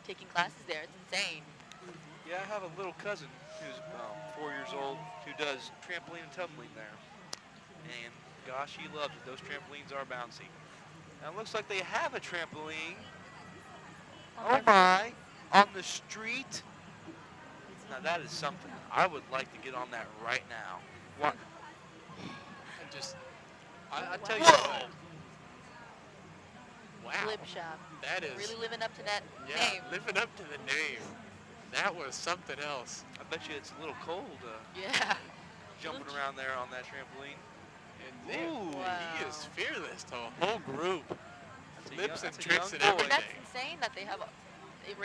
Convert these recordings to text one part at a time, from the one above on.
taking classes there. It's insane. Yeah, I have a little cousin who's 4 years old who does trampoline and tumbling there. And gosh, he loves it. Those trampolines are bouncy. Now it looks like they have a trampoline. On Oh their my, on the street. Now that is something. I would like to get on that right now. What? I just, oh I tell you wow, what, wow, flip shop. that is, Really living up to that yeah, name. living up to the name. That was something else. I bet you it's a little cold Yeah. jumping around there on that trampoline. And then Ooh, he is Wow. fearless to a whole group. Flips and that's a tricks young and boy. And that's everything. insane that they have. It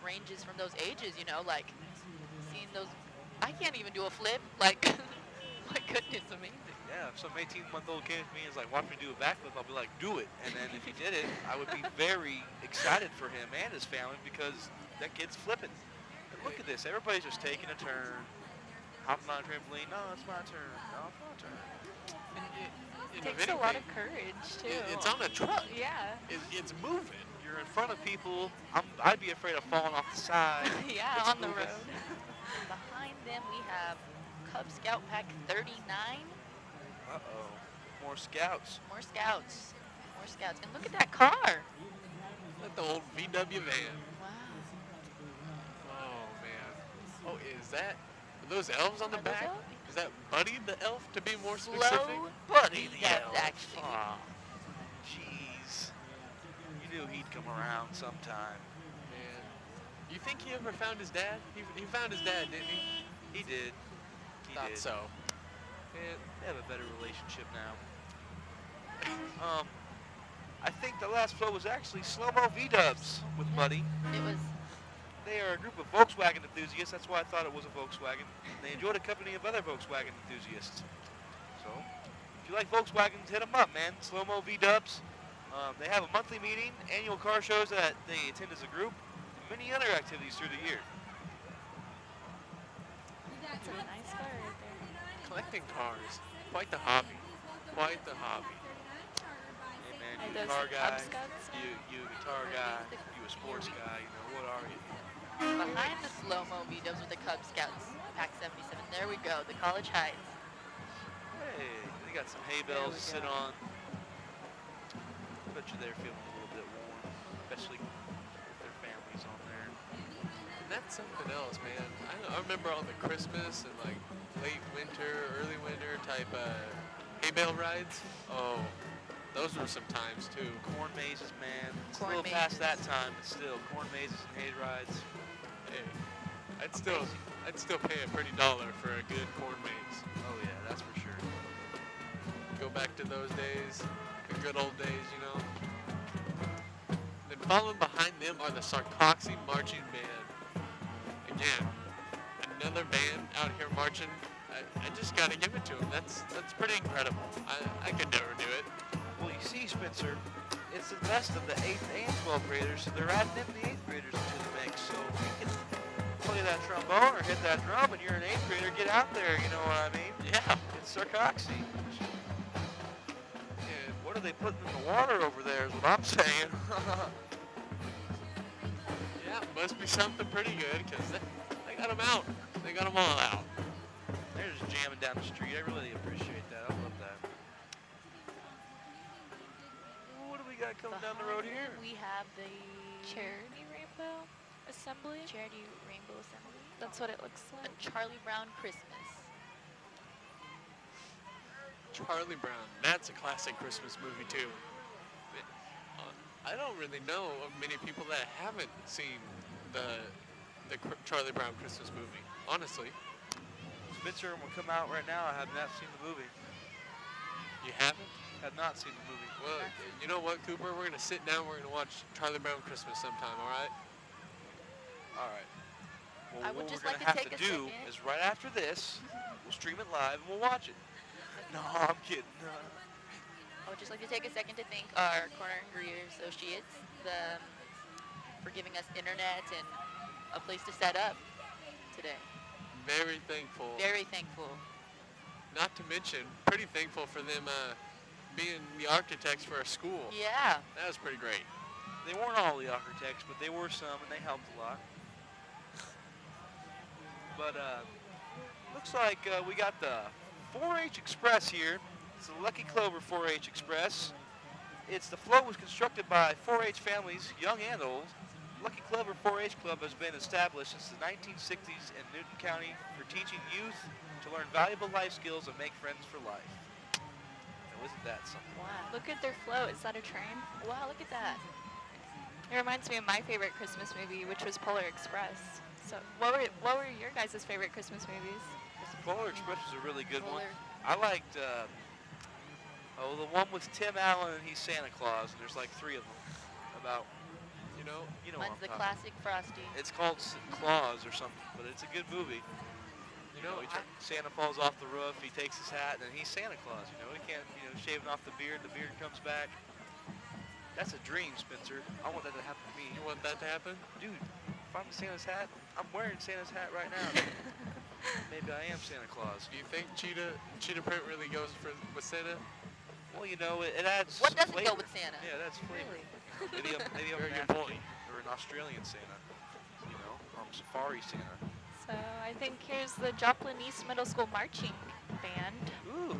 ranges from those ages. Like seeing those. I can't even do a flip. Like, my goodness, amazing. Yeah, if some 18-month-old came to me and was like, watch me do a backflip, I'll be like, do it. And then if he did it, I would be very excited for him and his family because that kid's flipping. And look at this. Everybody's just taking a turn, hopping on a trampoline. No, it's my turn. No, it's my turn. And It if takes a lot of anything, courage too. it's on a truck. Yeah. It's moving. You're in front of people. I'd be afraid of falling off the side. Yeah, It's on the moving. road. And behind them we have Cub Scout Pack 39. Uh-oh. More scouts. More scouts. More scouts. And look at that car. Like the old VW van. Wow. Oh man. Oh, is that are those elves on the Are those back? elves? Is that Buddy the elf to be more specific? Slow Buddy the Yes, elf. actually. Aw, jeez. You knew he'd come around sometime. Man. You think he ever found his dad? He found his dad, didn't he? He did. He Thought did. so. And they have a better relationship now. I think the last flow was actually slow-mo V-dubs with Buddy. It was. They are a group of Volkswagen enthusiasts. That's why I thought it was a Volkswagen. They enjoy the company of other Volkswagen enthusiasts. So, if you like Volkswagens, hit them up, man. Slow-mo V-dubs. They have a monthly meeting, annual car shows that they attend as a group, and many other activities through the year. That's a nice car right there. Collecting cars. Quite the hobby. Quite the hobby. Hey, man, Are you a those car guy, Cub Scouts? you a guitar Are guy, these the- you a sports guy, what are you? Behind the slow-mo V-dubs with the Cub Scouts Pack 77. There we go. The College Heights. Hey, they got some hay There bales we to sit go. on. Bet you they're feeling a little bit warm, especially with their families on there. And that's something else, man. I remember all the Christmas and like late winter, early winter type hay bale rides. Oh, those were some times too. Corn mazes, man. It's Corn a little past that mazes. time, but still, corn mazes and hay rides. Hey, I'd still pay a pretty dollar for a good corn maze. Oh yeah, that's for sure. Go back to those days, the good old days, you know. Then following behind them are the Sarcoxy Marching Band. Again, another band out here marching. I just gotta give it to them. That's pretty incredible. I could never do it. Well, you see, Spencer, it's the best of the 8th and 12th graders, so they're adding in the 8th graders into the mix. So if you can play that trombone or hit that drum and you're an 8th grader, get out there, you know what I mean? Yeah. It's Sarcoxy. And what are they putting in the water over there is what I'm saying. Yeah, must be something pretty good because they got them out. They got them all out. They're just jamming down the street. I really appreciate that. I love that. What do we got coming down the road Behind here? them we have the Charity Rainbow Assembly. Charity Rainbow Assembly. That's what it looks A like. Charlie Brown Christmas. Charlie Brown. That's a classic Christmas movie too. I don't really know of many people that haven't seen the Charlie Brown Christmas movie. Honestly, Spencer will come out right now. I have not seen the movie. you haven't. Have not seen the movie. Well, you know what, Cooper? We're gonna sit down. We're gonna watch Charlie Brown Christmas sometime. All right? All right. Well, I would what just we're like gonna to have take to a do second. is right after this, we'll stream it live and we'll watch it. No, I'm kidding. I would just like to take a second to thank our Corner and Greer associates for giving us internet and a place to set up today. Very thankful. Very thankful. Not to mention, pretty thankful for them being the architects for our school. Yeah. That was pretty great. They weren't all the architects, but they were some, and they helped a lot. But looks like we got the 4-H Express here. It's the Lucky Clover 4-H Express. The float was constructed by 4-H families, young and old. Lucky Clover 4-H Club has been established since the 1960s in Newton County for teaching youth to learn valuable life skills and make friends for life. Now, isn't that something? Wow. Look at their float. Is that a train? Wow, look at that. It reminds me of my favorite Christmas movie, which was Polar Express. So, what were your guys' favorite Christmas movies? Polar Express was a really good one. Polar. I liked the one with Tim Allen and he's Santa Claus, and there's like 3 of them about, you know what Mine's I'm the talking classic Frosty. It's called Claus or something, but it's a good movie. You know, Santa falls off the roof, he takes his hat, and he's Santa Claus. He can't, shaving off the beard comes back. That's a dream, Spencer. I want that to happen to me. you want that to happen? Dude, if I'm Santa's hat, I'm wearing Santa's hat right now. Maybe I am Santa Claus. Do you think cheetah print really goes with Santa? Well, it adds What doesn't flavor. go with Santa? Yeah, that's flavor. Really? Maybe I'm Very an good African point. or an Australian Santa. Or I'm Safari Santa. So, I think here's the Joplin East Middle School Marching Band. Ooh.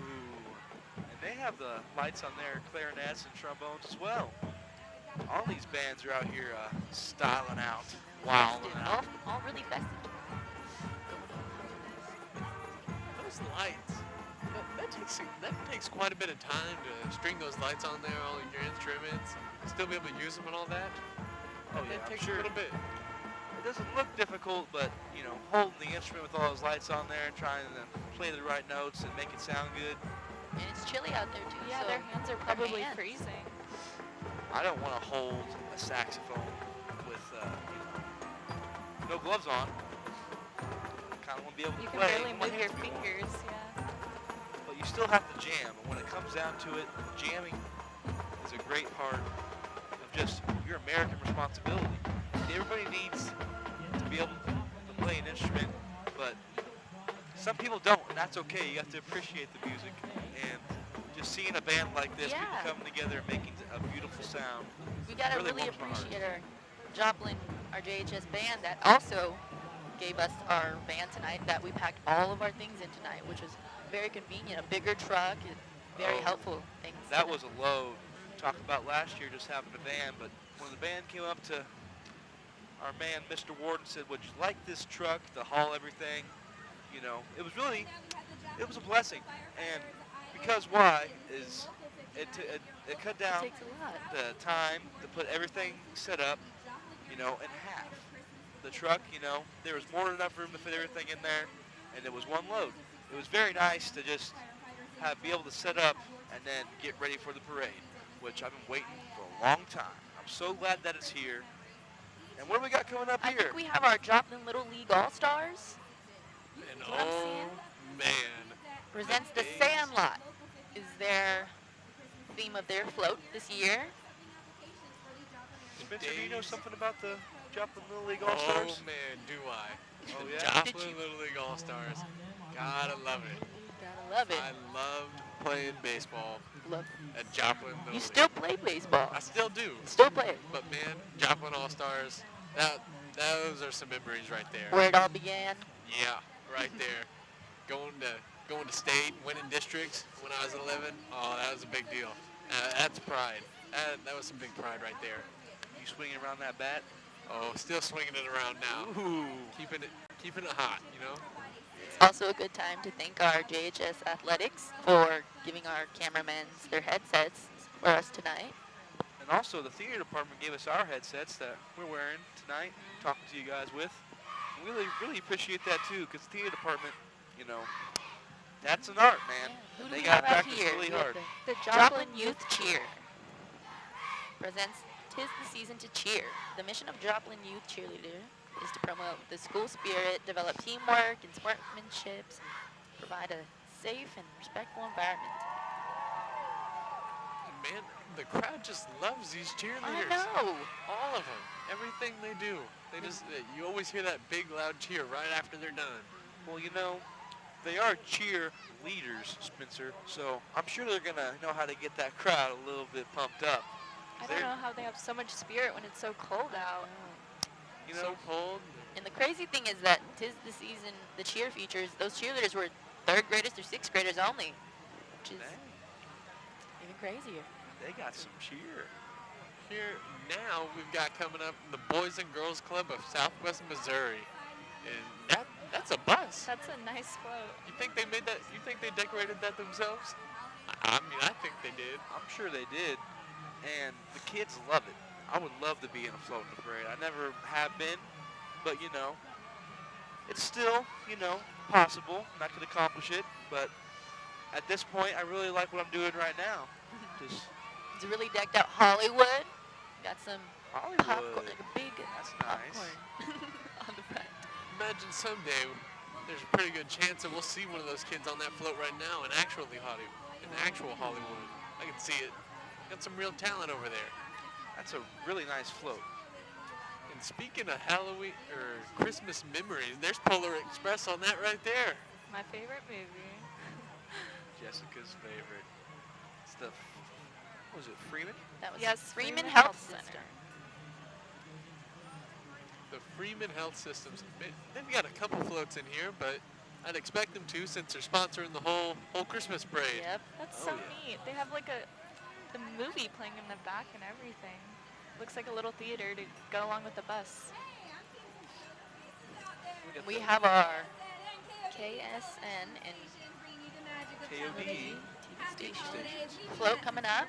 And they have the lights on their clarinets and trombones as well. All these bands are out here styling out, wilding out. All really festive. Those lights. That takes quite a bit of time to string those lights on there, all of your instruments, still be able to use them and all that. Oh yeah, That I'm takes sure. a little bit. It doesn't look difficult, but holding the instrument with all those lights on there and trying to play the right notes and make it sound good. And it's chilly out there too. Yeah, so their hands are probably hands. freezing. I don't want to hold a saxophone with no gloves on. Kind of want to be able to You can play. barely My move your hands be warm. fingers, yeah. But you still have to jam, and when it comes down to it, jamming is a great part of just your American responsibility. Everybody needs to be able to play an instrument, but some people don't, and that's okay. You have to appreciate the music, and just seeing a band like this, people Yeah. coming together and making a beautiful sound. We gotta Really really warms my heart. appreciate our Joplin, our JHS band that also gave us our van tonight. That we packed all of our things in tonight, which was very convenient. A bigger truck, and very Oh, helpful things. That was a load. Talk about last year just having a van, but when the band came up to our man, Mr. Ward, and said, would you like this truck to haul everything? It was a blessing. And because why is it cut It down takes a lot. the time to put everything set up, in half. The truck, there was more than enough room to fit everything in there, and it was one load. It was very nice to just be able to set up and then get ready for the parade, which I've been waiting for a long time. I'm so glad that it's here. And what do we got coming up I here? think we have our Joplin Little League All-Stars. And What I'm oh seeing? man, Presents the days. Sandlot is their theme of their float this year. Spencer, do you know days. something about the Joplin Little League Oh All-Stars? man, do I? Oh, The yeah? Did Joplin you- Little League All Stars. Gotta love it. Gotta love it. I loved playing baseball Love. at Joplin Little You League. still play baseball. I still do. Still play it. But man, Joplin All Stars, those are some memories right there. Where it all began. Yeah, right there. Going to state, winning districts when I was 11. Oh, that was a big deal. That's pride. That was some big pride right there. You swinging around that bat? Oh, still swinging it around now. Ooh. Keeping it hot, It's also a good time to thank our JHS Athletics for giving our cameramen their headsets for us tonight. And also, the theater department gave us our headsets that we're wearing tonight, talking to you guys with. And we really appreciate that too, because the theater department, that's an art, man. Who do They we got have out practice here? really We have hard. The Joplin Youth Cheer presents "Tis the Season to Cheer." The mission of Joplin Youth Cheerleader is to promote the school spirit, develop teamwork and sportsmanship, and provide a safe and respectful environment. And man, the crowd just loves these cheerleaders. I know. All of them. Everything they do. You always hear that big loud cheer right after they're done. Well, they are cheer leaders, Spencer, so I'm sure they're going to know how to get that crowd a little bit pumped up. I don't know how they have so much spirit when it's so cold out. You So know, cold. And the crazy thing is that 'tis the season, the cheer features, those cheerleaders were third graders through sixth graders only, which is dang, even crazier. they got some cheer. Here now we've got coming up the Boys and Girls Club of Southwest Missouri, and that's a bus. That's a nice float. You think they made that? You think they decorated that themselves? I mean, I think they did. I'm sure they did, and the kids love it. I would love to be in a float in the parade. I never have been, but it's still, possible. And I could accomplish it, but at this point, I really like what I'm doing right now. Just It's really decked out Hollywood. Got some Hollywood. popcorn, like a big That's nice. popcorn on the front. Imagine someday there's a pretty good chance that we'll see one of those kids on that float right now in actual Hollywood. I can see it. Got some real talent over there. That's a really nice float. And speaking of Halloween or Christmas memories, there's Polar Express on that right there. My favorite movie. Jessica's favorite. It's the, what was it, Freeman? That was Yes, Freeman Freeman Health Health System. Center. The Freeman Health Systems. They've got a couple floats in here, but I'd expect them to since they're sponsoring the whole Christmas parade. Yep. That's Oh, so yeah. neat. They have like the movie playing in the back and everything. Looks like a little theater to go along with the bus. got We the have our KSN and KOD TV station float coming up.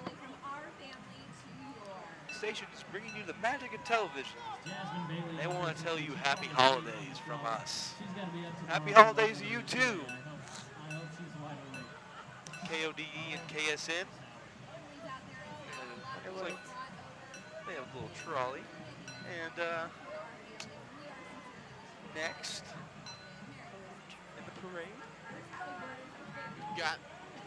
station is bringing you the magic of television. They want to tell you happy holidays from us. Happy holidays to you too. KODE and KSN. Wonder what like- They have a little trolley. And next in the parade. Got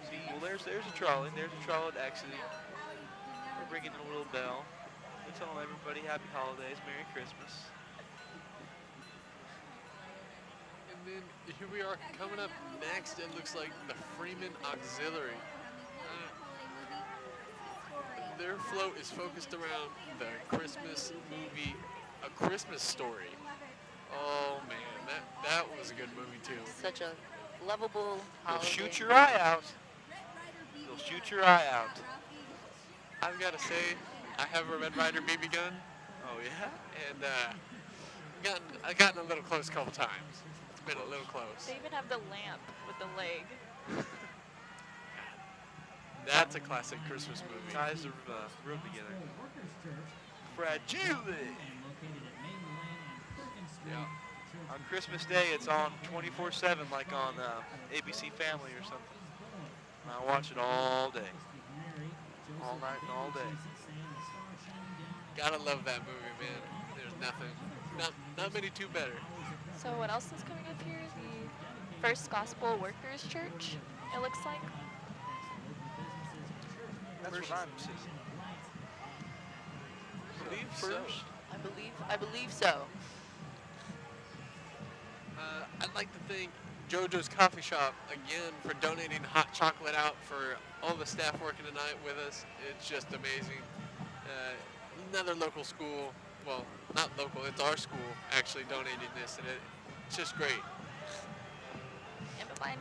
See, well, there's a trolley. There's a trolley exiting. They're bringing in a little bell. They're telling everybody happy holidays, Merry Christmas. And then here we are coming up next. It looks like the Freeman Auxiliary. Their float is focused around the Christmas movie, A Christmas Story. Oh man, that was a good movie too. such a lovable They'll holiday. shoot your eye out. They'll shoot your eye out. I've got to say, I have a Red Ryder BB gun, Oh yeah? and I've gotten a little close a couple times. It's been a little close. They even have the lamp with the leg. That's a classic Christmas movie. Ties the room together. Fragile. Yeah. On Christmas Day, it's on 24/7, like on ABC Family or something. And I watch it all day, all night and all day. Gotta love that movie, man. There's nothing, not many two better. So what else is coming up here? The First Gospel Workers Church, it looks like. That's what I'm seeing. Believe so. First, I believe so. I'd like to thank JoJo's Coffee Shop again for donating hot chocolate out for all the staff working tonight with us. It's just amazing. Another local school, well, not local, it's our school actually donating this, and it's just great. And behind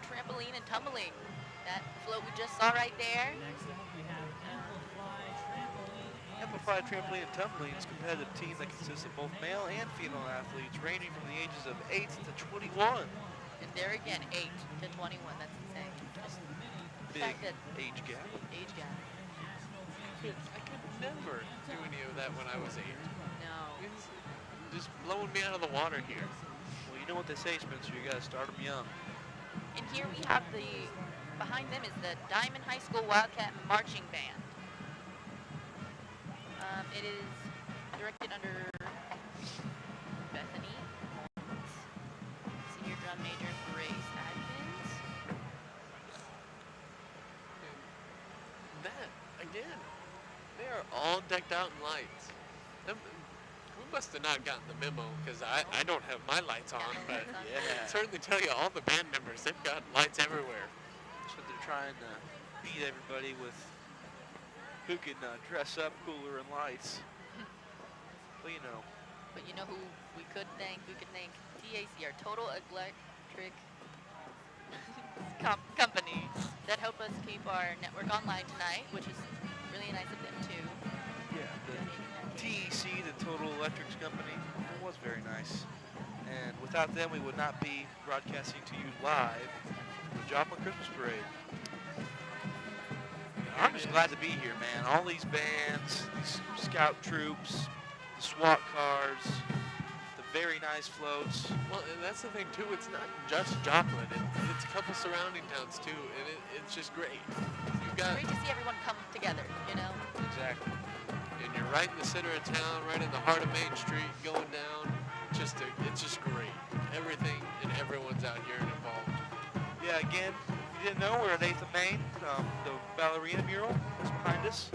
Trampoline and Tumbling. That float we just saw right there. Amplified Trampoline and Tumbling is a competitive team that consists of both male and female athletes ranging from the ages of 8 to 21. And there again, 8 to 21. That's insane. Just the Big fact that age gap. age gap. I could never do any of that when I was 8. No. It's just blowing me out of the water here. Well, you know what they say, Spencer. You gotta start them young. And here we have behind them is the Diamond High School Wildcat Marching Band. It is directed under Bethany, senior drum major for Grace Adkins. And that, again, they are all decked out in lights. We must have not gotten the memo because I don't have my lights on, but Yeah. I can certainly tell you all the band members, they've got lights everywhere. So they're trying to beat everybody with who can dress up cooler and lights. But you know, But you know who we could thank? We could thank TAC, our Total Electric company, that helped us keep our network online tonight, which is really nice of them too. yeah, the TEC, the Total Electrics Company, it was very nice. And without them, we would not be broadcasting to you live the Joplin Christmas Parade. I'm just glad to be here, man. All these bands, these scout troops, the SWAT cars, the very nice floats. Well, and that's the thing too. It's not just Joplin. It's a couple surrounding towns too, and it's just great. You've got, Great to see everyone come together, you know? Exactly. and you're right in the center of town, right in the heart of Main Street, going down. It's just great. Everything and everyone's out here and involved. Yeah, again, if you didn't know, we're at 8th and Main. The ballerina mural is behind us.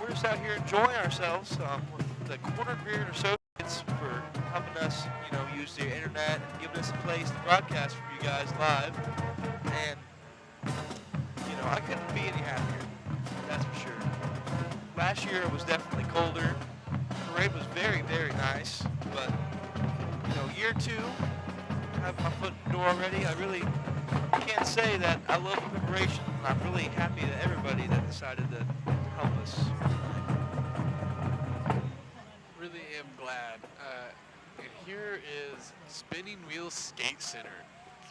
We're just out here enjoying ourselves with the Corner Beer and Associates for helping us, use the internet and giving us a place to broadcast for you guys live. And, I couldn't be any happier, that's for sure. Last year it was definitely colder. The parade was very, very nice, but, year 2, I have my foot in the door already. I really can't say that I love the preparation. I'm really happy to everybody that decided to help us. Really am glad. And here is Spinning Wheels Skate Center.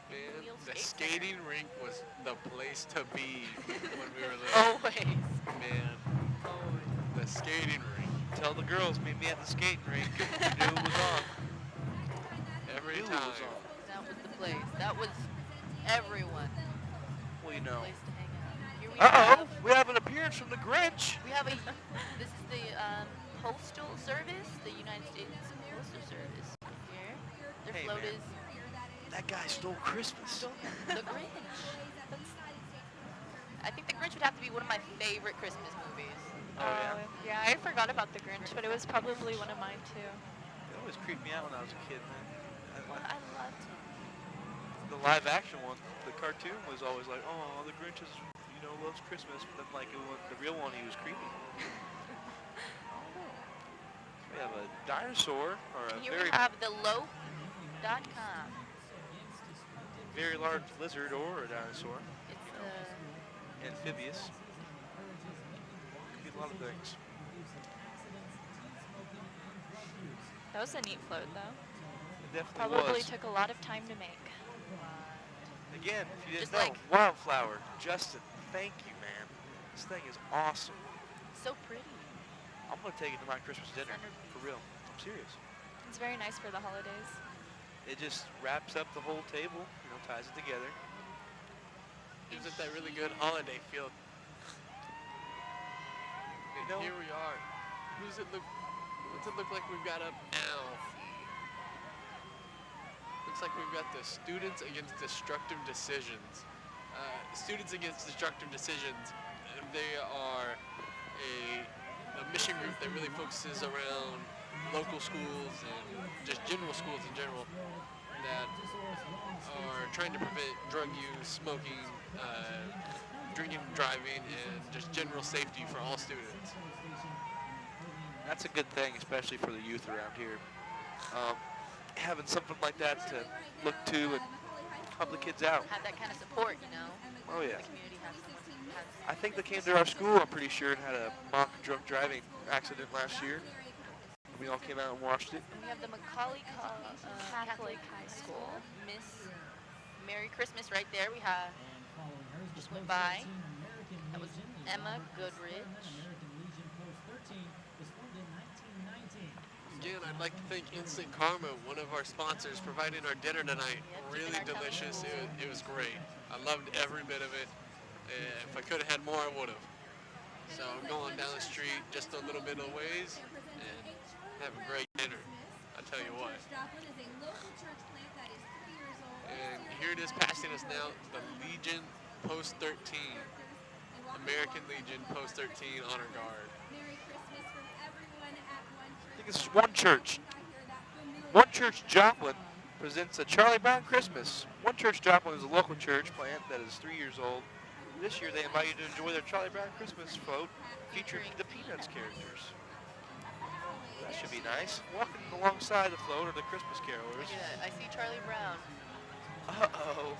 Man, Wheels the Skate skating rink was the place to be when we were little. Always. Man, the skating rink. Tell the girls, meet me at the skating rink. You knew it was on. Every Knew it time. was on. That was the place. That was everyone. Well, Place to hang out. Here we Uh-oh, we have an appearance from the Grinch. We have this is the postal service, the United States Postal Service. Here, their Hey, float man. is That guy stole Christmas. the Grinch. I think the Grinch would have to be one of my favorite Christmas movies. Oh, yeah? Yeah, I forgot about the Grinch, but it was probably one of mine too. It always creeped me out when I was a kid, man. I loved it. The live action one, the cartoon was always like, oh, the Grinch is, loves Christmas. But then, the real one, he was creepy. We have a dinosaur, or a Here very, we have the lope.com. very large lizard or a dinosaur. It's Amphibious. Could be a lot of things. That was a neat float though. It definitely Probably was. took a lot of time to make. Again, if you didn't Just know, like- Wildflower, Justin, thank you, man. This thing is awesome. so pretty. I'm going to take it to my Christmas dinner, Centerpiece. for real. I'm serious. It's very nice for the holidays. It just wraps up the whole table, ties it together. Gives it that really good holiday feel. And know- here we are. What's it look like we've got up now? Looks like we've got the Students Against Destructive Decisions. Students Against Destructive Decisions, they are a mission group that really focuses around local schools and just general schools in general that are trying to prevent drug use, smoking, drinking and driving, and just general safety for all students. That's a good thing, especially for the youth around here. Having something like that to look to and help the kids out. Have that kind of support, Oh, yeah. The community has someone who has. I think they came to our school, I'm pretty sure, and had a mock drunk driving accident last year. We all came out and watched it. And we have the Macaulay Catholic High School. Miss Merry Christmas right there. We have just went by. That was Emma Goodrich. Again, I'd like to thank Instant Karma, one of our sponsors, providing our dinner tonight. Yep, Really keeping our delicious. It was great. I loved every bit of it. If I could have had more, I would have. So I'm going down the street just a little bit of ways and have a great dinner. I tell you what. And here it is passing us now, the Legion Post 13. American Legion Post 13 Honor Guard. I think it's One Church. One Church Joplin presents a Charlie Brown Christmas. One Church Joplin is a local church plant that is 3 years old. This year they invite you to enjoy their Charlie Brown Christmas float featuring the Peanuts characters. That should be nice. Walking alongside the float are the Christmas carolers. Look at that. I see Charlie Brown. Uh-oh.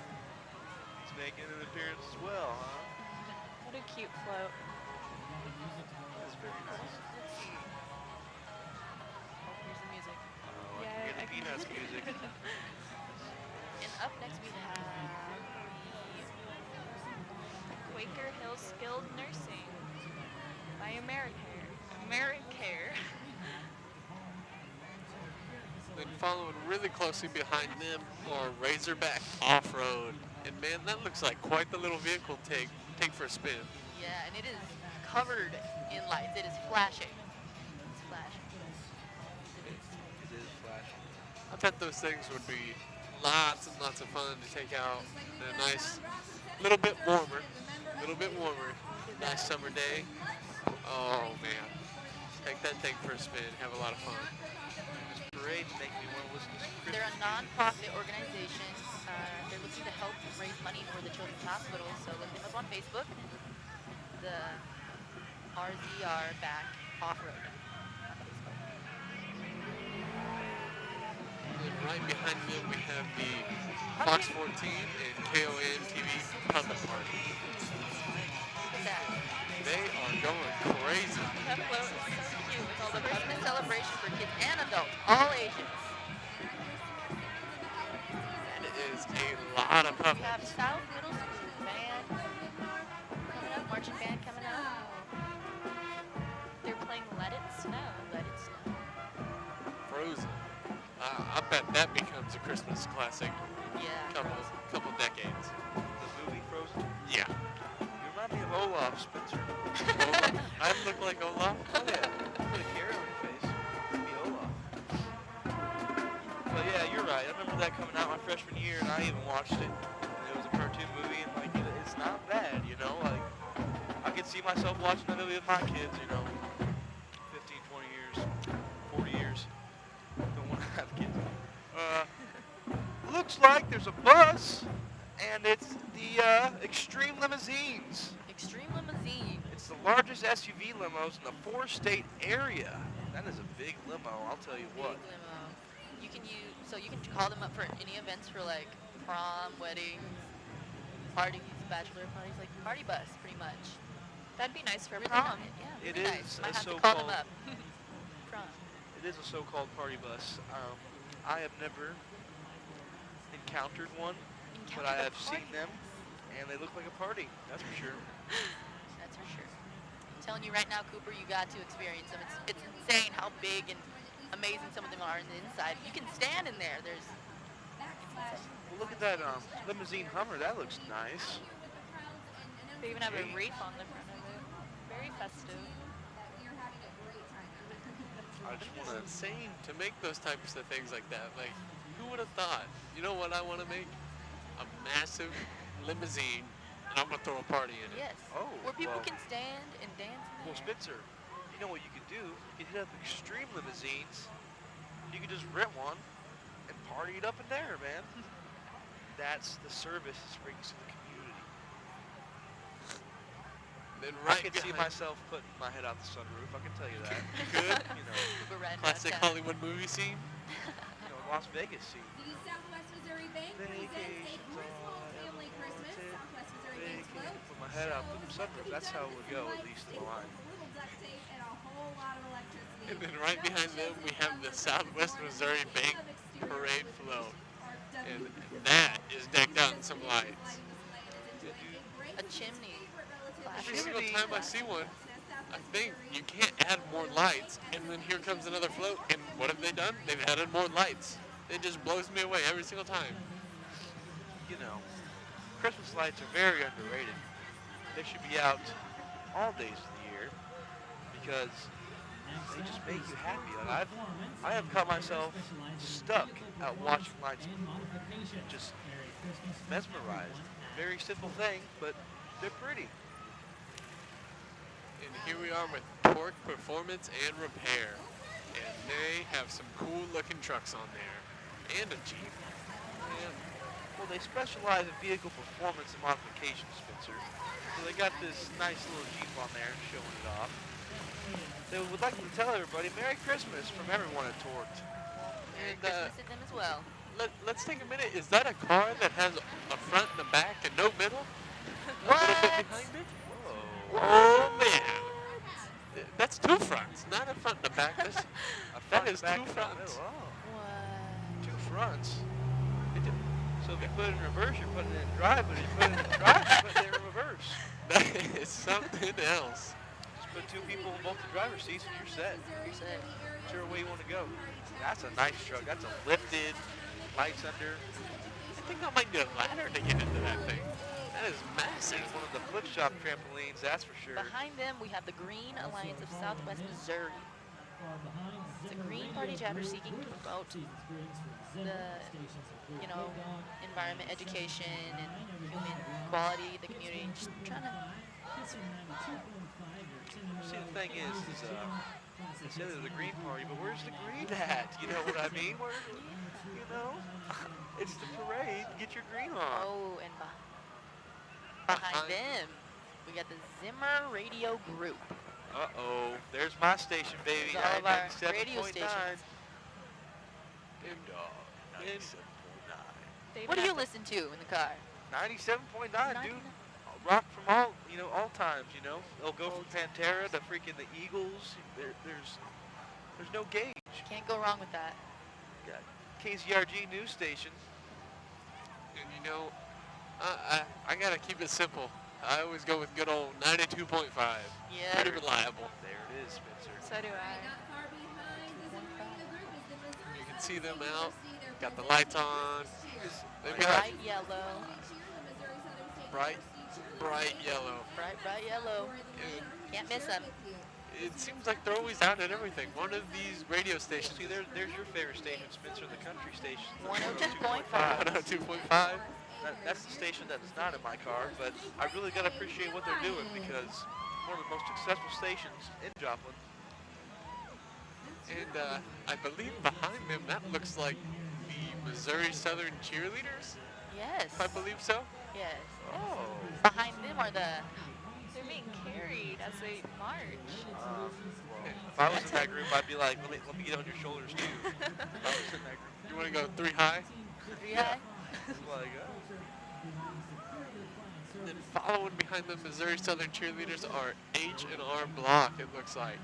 He's making an appearance as well, huh? What a cute float. That's very nice. Let's see. Oh, here's the music. Oh, I can hear the Peanuts music. And up next we have Quaker Hill Skilled Nursing by Americare. Americare. Then following really closely behind them are Razorback Off-Road. And man, that looks like quite the little vehicle to take for a spin. Yeah, and it is covered in lights. It is flashing. It's flashing. It is flashing. I bet those things would be lots and lots of fun to take out on a nice, little bit warmer, nice summer day. Oh man, take that thing for a spin, have a lot of fun. This parade make me want to listen to some Christmas They're a music. non-profit organization. They're looking to help raise money for the Children's Hospital, so look them up on Facebook. The RZR back off-road on Facebook. And right behind them we have the Fox 14 and KON TV Puppet Party. Look at that. They are going crazy. That float is so cute with all the Christmas puppets. celebration for kids and adults, all ages. That is a lot of We have puppets. South Middle School band coming up, marching band coming up. They're playing Let It Snow. Let it snow. Frozen. I bet that becomes a Christmas classic. Yeah. Couple decades. The movie Frozen. Yeah. You remind me of Olaf Spencer. I look like Olaf. Oh yeah, put a carrot on your face. Be Olaf. But yeah, you're right. I remember that coming out my freshman year, and I even watched it. And it was a cartoon movie, and like it's not bad, you know. Like I could see myself watching that movie with my kids, you know. 15, 20 years, 40 years. Don't want to have kids. Looks like there's a bus, and it's the Extreme Limousines. Extreme Limousine. It's the largest SUV limos in the 4-state area. That is a big limo, I'll tell you what. Big limo. You can call them up for any events for like prom, weddings, parties, bachelor parties, like party bus, pretty much. That'd be nice for Really prom. nice. Yeah, It really is nice. I a have to call them so-called- up. Prom. It is a so-called party bus. I have never encountered one, but I have seen them, and they look like a party, that's for sure. That's for sure. I'm telling you right now, Cooper, you got to experience them. It's insane how big and amazing some of them are on the inside. You can stand in there. There's Well, look at that limousine Hummer. That looks nice. They even have a Hey. wreath on the front of it. Very festive. I just want It's insane to make those types of things like that. Like, who would have thought? You know what I want to make? A massive limousine, and I'm gonna throw a party in it. yes, Oh, where people well- can stand and dance in Well, there. Spencer, you know what you could do? You could hit up Extreme Limousines. You could just rent one and party it up in there, man. That's the service this brings to the community. Then I right could see behind- myself putting my head out the sunroof. I can tell you that. Good. You know, Cooper riding Classic downtown. Hollywood movie scene. Las Vegas scene. The Southwest Missouri Bank presents a Vacations Griswold all I Family ever Christmas. wanted. Southwest Missouri Bank's Vacation. float. Put my head out the sunroof. That's how it would go, at least in the line. A little duct tape and a whole lot of electricity. And then right behind them we have the Southwest Missouri Bank Parade float. And that is decked out in some lights. A chimney. Every single time I see one, I think you can't add more lights. And then here comes another float. And what have they done? They've added more lights. It just blows me away every single time. You know, Christmas lights are very underrated. They should be out all days of the year because they just make you happy. Like I have caught myself stuck out watching lights, just mesmerized. Very simple thing, but they're pretty. And here we are with Torque Performance and Repair. And they have some cool looking trucks on there. And a Jeep. And Well, they specialize in vehicle performance and modification, Spencer. So they got this nice little Jeep on there showing it off. They would like to tell everybody Merry Christmas from everyone at Torqued. Merry And Christmas to them as well. let's take a minute. Is that a car that has a front and a back and no middle? A little bit What? behind it? Whoa. Oh man, that's two fronts, not a front and a back. A That front, is back, two and fronts. middle. Oh, What? two fronts. So if you put it in reverse, you're putting it in drive, but if you put it in drive, you're putting it in reverse. That is something else. Just put two people in both the driver's seats and you're set. You're set. Whichever way you want to go. That's a nice truck. That's a lifted, lights under. I think I might need a ladder to get into that thing. That is massive. It's one of the flip shop trampolines, that's for sure. Behind them, we have the Green Alliance of Southwest Missouri. It's a Green Party chapter seeking to promote the, environment, education, and human equality, the community. Just trying to. See, the thing is they say there's a green party, but where's the green at? You know what I mean? Where, it's the parade. Get your green on. Oh, and behind them, we got the Zimmer Radio Group. Uh-oh. There's my station, baby. There's all of our 97.9. radio stations. And 97.9. They What do you have- listen to in the car? 97.9, dude. 99. Rock from all times, They'll go from Pantera to freaking the Eagles. There's no gauge. Can't go wrong with that. Got KZRG news station. And I gotta keep it simple. I always go with good old 92.5. Yeah. Pretty reliable. There it is, Spencer. So do I. Not far behind the Zimmer Radio Group is the Missouri You can see them Southern out. State University. Got the Their lights president, on. They've Cheer. got Bright yellow. bright, bright yellow. Bright yellow. Can't miss them. It seems like they're always out at everything. One of these radio stations, See, there's your favorite station, Spencer, the country station. 102.5. 102.5. That's the station that is not in my car, but I really got to appreciate what they're doing because one of the most successful stations in Joplin. And I believe behind them, that looks like the Missouri Southern Cheerleaders, Yes. if I believe so. Yes. Oh. Behind them are the. They're being carried as they march. Well, if I was in that group, I'd be like, let me get on your shoulders too. If I was in that group. You want to go 3 high? Yeah. Like, Then following behind the Missouri Southern Cheerleaders are H&R Block, it looks like.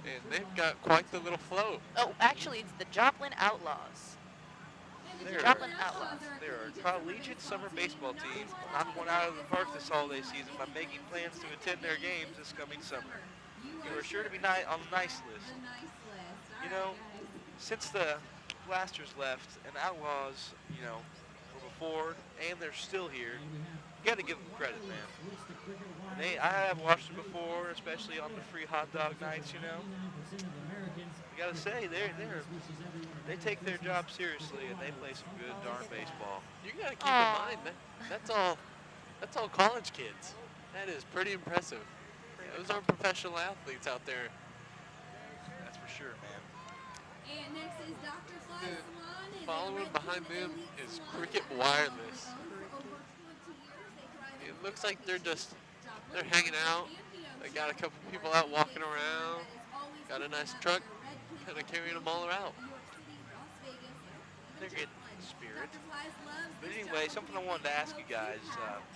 And they've got quite the little float. Oh, actually, it's the Joplin Outlaws. There, Joplin Outlaws. there are collegiate summer baseball teams knock one out of the park this holiday season by making plans to attend their games this coming summer. You are sure to be on the nice list. Since the Blasters left and Outlaws, were before and they're still here, you got to give them credit, man. I have watched them before, especially on the free hot dog nights. You got to say they take their job seriously and they play some good darn baseball. You got to keep in mind that's all college kids. That is pretty impressive. Those are professional athletes out there. That's for sure, man. And next is Dr. Claus And Salon. And following they behind represent them elite is salon Cricket owners Wireless. for over 20 years. They drive It looks like they're Joplin, they're hanging out. They got a couple people out walking around. Got a nice truck, kind of carrying them all around. They're getting the spirit. But anyway, something I wanted to ask you guys.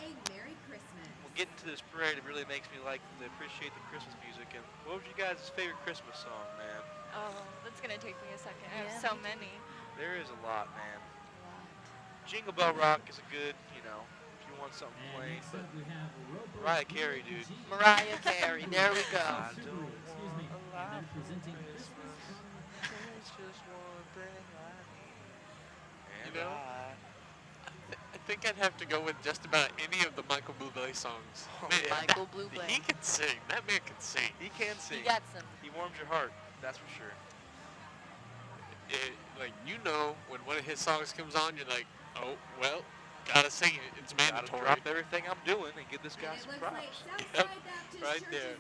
We'll get into this parade. It really makes me appreciate the Christmas music. And what was your guys' favorite Christmas song, man? Oh, that's gonna take me a second. I have Yeah, so me too. many. There is a lot, man. Jingle Bell Rock is a good, if you want something plain. But Mariah Carey, dude. Mariah Carey. There we go. I don't want a lot for Christmas. There's just one thing I need. And You know, I think I'd have to go with just about any of the Michael Bublé songs. Oh, Man, yeah. Michael Bublé. he can sing. That man can sing. He can sing. He got some. He warms your heart, that's for sure. When one of his songs comes on, you're like, oh, well, gotta sing it. It's Gotta mandatory. drop everything I'm doing and give this guy some props. Yep, right there.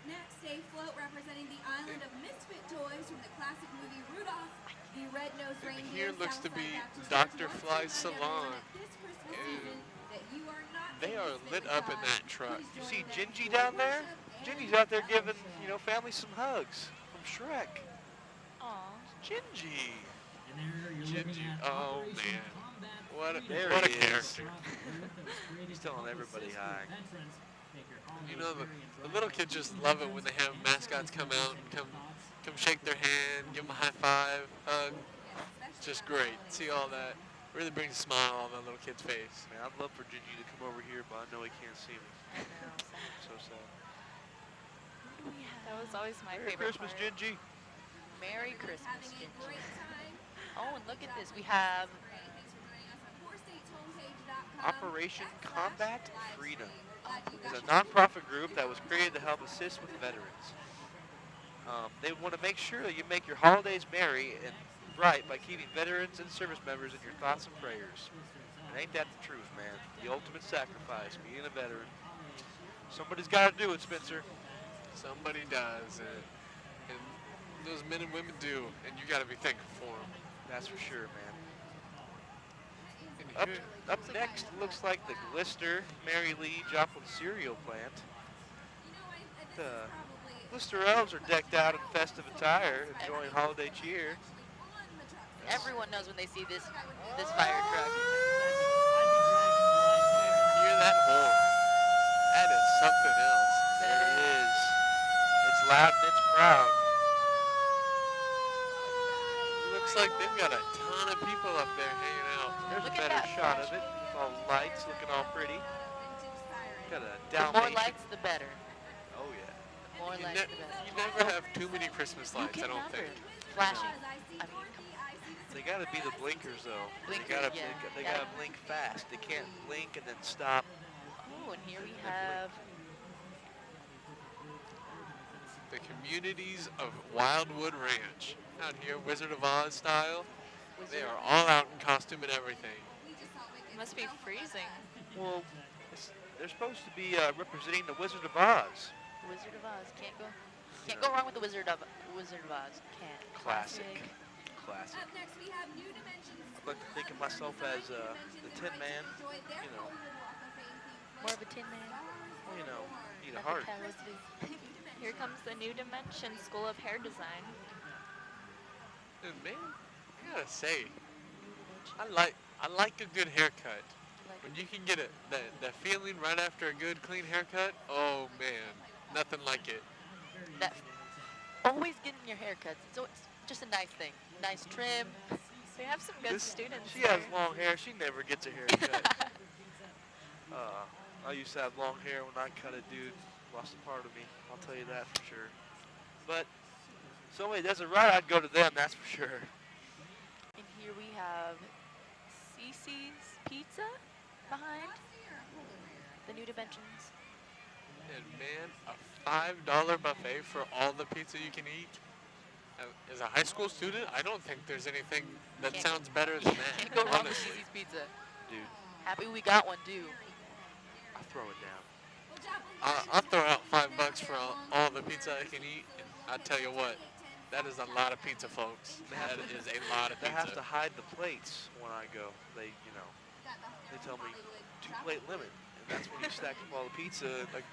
Next day float representing the island of misfit toys from the classic movie Rudolph. The red-nosed And reindeer. here looks to Southside be Baptist Dr. Church Fly's wants to invite Salon. everyone at this the season that you are not They a are misfit lit with up in Cub. that truck. Please You join see them Gingy for down there? worship and Gingy's out there love giving, sharing. family some hugs from Shrek. Aw. Gingy. Gingy. Oh man. There What a he is. character. He's telling everybody hi. You know, the little kids just love it when they have mascots come out and come shake their hand, give them a high five, hug. It's just great. See all that. Really brings a smile on that little kid's face. Man, I'd love for Gingy to come over here, but I know he can't see me. I know, sad. So sad. Who do we have? That was always my Merry favorite Christmas, part. Gingy. Merry Hope you're Christmas, having a Gingy. great time. Oh, and look at this. We have Thanks for joining us on fourstateshomepage.com. Operation Combat /livestream. Freedom We're glad you is a guys nonprofit group that was created to help assist with veterans. They want to make sure that you make your holidays merry and bright by keeping veterans and service members in your thoughts and prayers. And ain't that the truth, man? The ultimate sacrifice, being a veteran. Somebody's got to do it, Spencer. Somebody does, and those men and women do, and you got to be thankful for them. That's for sure, man. And Up, here, up next looks like the Glister Mary Lee Joplin cereal plant. The Glister elves are decked out in festive attire, enjoying holiday cheer. everyone knows when they see this fire truck. hear that horn. That is something else. There it is. It's loud and it's proud. Looks like they've got a ton of people up there hanging out. There's Look a at better that shot of flash. it, with all the lights looking all pretty. Got a The more Dalmatian. lights, the better. Oh yeah. The more You, lights, ne- the better. you never have too many Christmas You lights, I can don't never. think. Flashing. I mean, come on. They gotta be the blinkers though. Blinkers, they gotta, yeah. they Gotta- gotta blink fast. They can't blink and then stop. Oh, and here we have The communities of Wildwood Ranch. Out here, Wizard of Oz style. They Wizard are of all out in costume and everything. It must be freezing. Well, they're supposed to be representing the Wizard of Oz. Wizard of Oz. Can't go wrong with the Wizard of Oz. Can't. Classic. Classic. Up next, we have New Dimensions. I'd like to think of myself as the Tin Man. You know, More of a Tin Man. well, you know, need a Like heart. the Cowboys do. Here comes the New Dimension School of Hair Design. And man, I gotta say, I like a good haircut. Like When you can get that feeling right after a good clean haircut, oh man, nothing like it. that. Always getting your haircuts. It's just a nice thing. Nice trim. They have some good students. She has there. long hair. She never gets a haircut. I used to have long hair when I cut it, dude. Lost a part of me. I'll tell you that for sure. But somebody does it right, I'd go to them. That's for sure. And here we have Cece's Pizza behind the New Dimensions. And man, a $5 buffet for all the pizza you can eat. As a high school student, I don't think there's anything that Can't- sounds better than that. Can't go wrong with honestly. Cece's Pizza. Dude, Happy we got one too. I'll throw it down. I'll throw out $5 for all the pizza I can eat. And I tell you what, that is a lot of pizza, folks. That is a lot of They have to pizza. hide the plates when I go. They tell me 2-plate limit. And that's when you stack up all the pizza. Like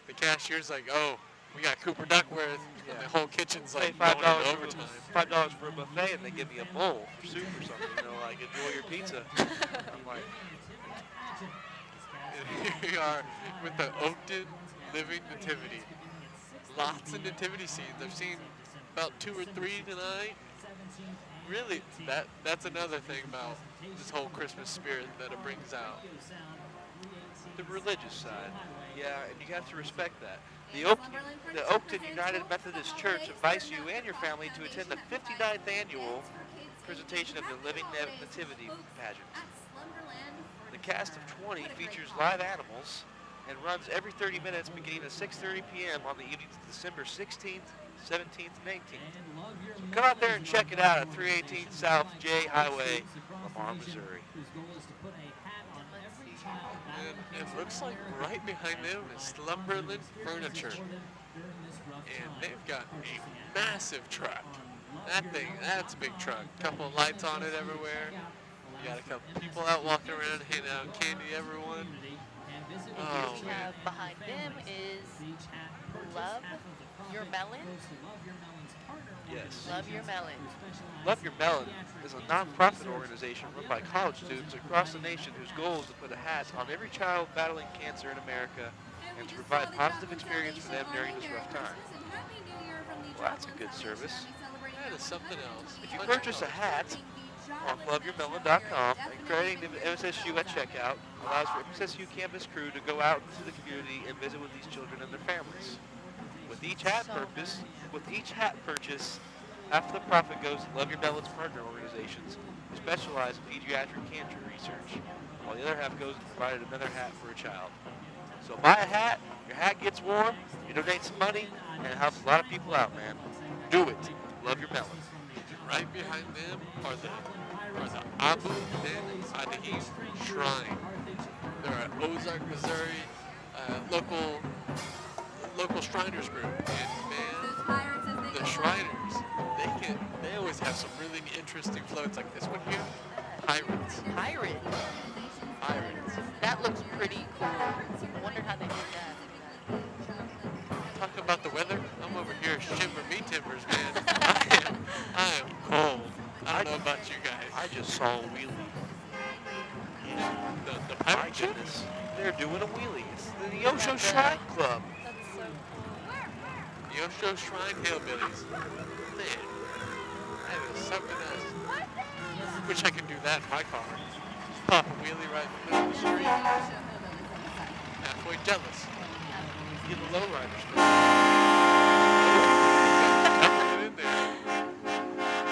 the cashier's like, oh, we got Cooper Duckworth, and the whole kitchen's Pay like $5 going into for overtime. $5 for a buffet, and they give me a bowl for soup or something. You know, like enjoy your pizza. I'm like, And here we are with the Oakton Living Nativity. Lots of nativity scenes. I've seen about 2 or 3 tonight. Really, that's another thing about this whole Christmas spirit that it brings out. the religious side. Yeah, and you have to respect that. The Oakton United Methodist Church invites you and your family to attend the 59th annual presentation of the Living Nativity pageant. The cast of 20 features live animals and runs every 30 minutes beginning at 6:30 p.m. on the evenings of December 16th, 17th, and 18th. So come out there and check it out at 318 South J Highway, Lamar, Missouri. And it looks like right behind them is Slumberland Furniture. And they've got a massive truck. That's a big truck. Couple of lights on it everywhere. You got a couple people out walking around, handing out candy to everyone. And here Oh we man. have behind them is Love Your Melon. Yes. Love Your Melon. Love Your Melon is a nonprofit organization run by college students across the nation whose goal is to put a hat on every child battling cancer in America and to provide positive experience for them during this rough time. Well, that's a good service. That is something else. If you Bunch of purchase a college hat on clubyourmelon.com and crediting the MSSU at checkout allows for MSSU campus crew to go out into the community and visit with these children and their families. With each hat So purchase, nice. with each hat purchase, half of the profit goes to Love Your Melon's partner organizations who specialize in pediatric cancer research, while the other half goes to provide another hat for a child. So buy a hat, your hat gets warm, you donate some money, and it helps a lot of people out, man. Do it. Love Your Melon. Right behind them are the Abu Ben Adhim Shrine. They're an Ozark, Missouri local Shriners group, and man, the Shriners they always have some really interesting floats like this one here. Pirates. Pirate. Pirates. That looks pretty cool. I wonder how they did that. Talk about the weather. I'm over here shivering me timbers, man. I am cold. I don't know about you guys. I just saw a wheelie. The My pirate ship? goodness. They're doing a wheelie. It's the Yeah, Yosho the- Shrine Club. That's so cool. Yosho Shrine Hillbillies. Man, that is something else. Wish I could do that in my car. Just pop a wheelie right in the middle of the street. Halfway jealous. Get a lowrider strip. Tumbling in there.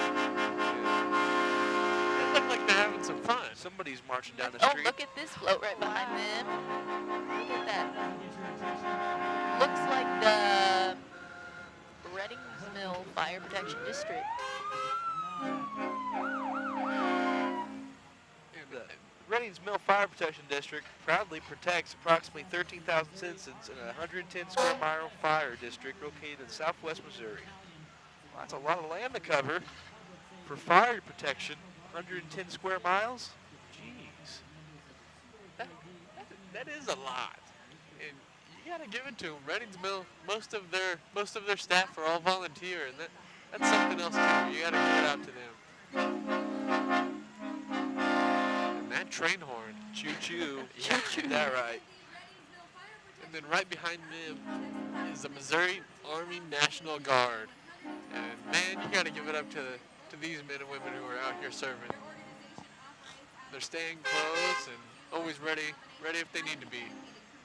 They look like they're having some fun. Somebody's marching down the Oh, street. look at this float right behind them. Look at that. Looks like the Reddings Mill Fire Protection District. The Reddings Mill Fire Protection District proudly protects approximately 13,000 citizens in a 110 square mile fire district located in southwest Missouri. Well, that's a lot of land to cover for fire protection. 110 square miles? Jeez. That is a lot, and you gotta give it to them. Reddings Mill, most of their staff are all volunteer, and that's something else too. You gotta give it out to them. And that train horn, Choo choo. Choo that right. and then right behind them is the Missouri Army National Guard, and man, you gotta give it up to these men and women who are out here serving. They're staying close and always ready if they need to be.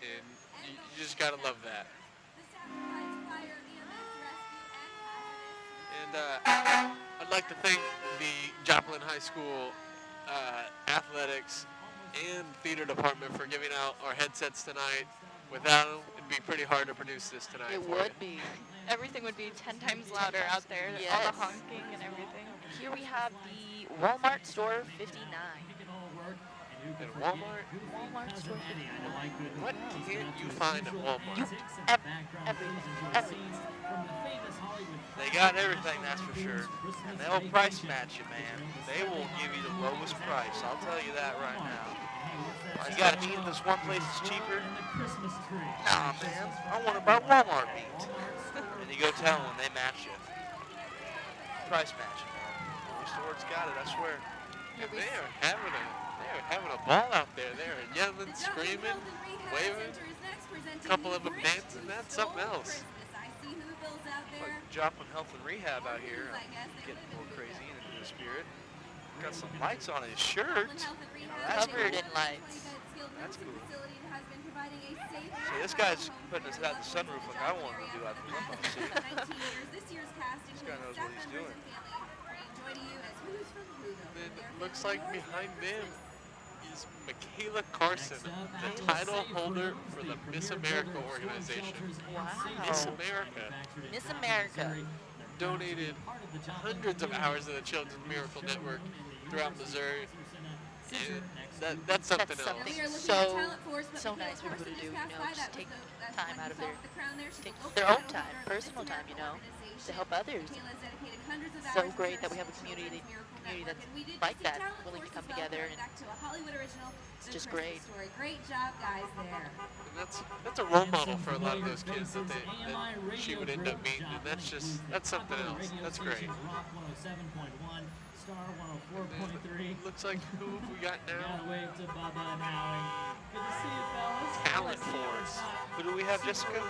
And you just gotta love that. And I'd like to thank the Joplin High School athletics and theater department for giving out our headsets tonight. Without them, it'd be pretty hard to produce this tonight. It for would you. be. Everything would be 10 times louder out there. All Yes. the honking and everything. Here we have the Walmart Store 59. And Walmart, Walmart Store 59. what can't you find at Walmart? Everything. They got everything, that's for sure. And they'll price match you, man. They will give you the lowest price. I'll tell you that right now. You got to meet in this one place that's cheaper? Nah, man. I want to buy Walmart meat. And you go tell them, and they match you. Price matching, man. Every store's got it, I swear. And they are having a ball out there. They are yelling, screaming, waving. A couple of them dancing. That's something else. Like Joplin Health and Rehab out here. Getting a little crazy and into the spirit. Got some lights on his shirt. That's Covered cool. in lights. That's cool. So this guy's putting us out the sunroof like I wanted to do out the window. See? This guy knows what he's doing. Then it looks like behind them is Michaela Carson, the title holder for the Miss America organization. Wow. Miss America Miss America. donated hundreds of hours to the Children's Miracle Network throughout Missouri. And that's something That's else. something so nice for people to do, just take time out of their own time, personal time, to help others. Michaela's dedicated hundreds of So hours of great that we service have a to community Children's Miracle that's Network, and we did like just see that, talent willing to force come as well, together, going and back to a Hollywood original, it's The just Christmas great. Story. Great job, guys, there. And that's a role model for a lot of those kids that she would end up meeting, and that's something else. That's great. Rock 107.1, Star And 104.3. looks like who have we got Gotta now? wave to Bubba and Howie. Good to see you, fellas. Talent Force. Who do we have, Jessica?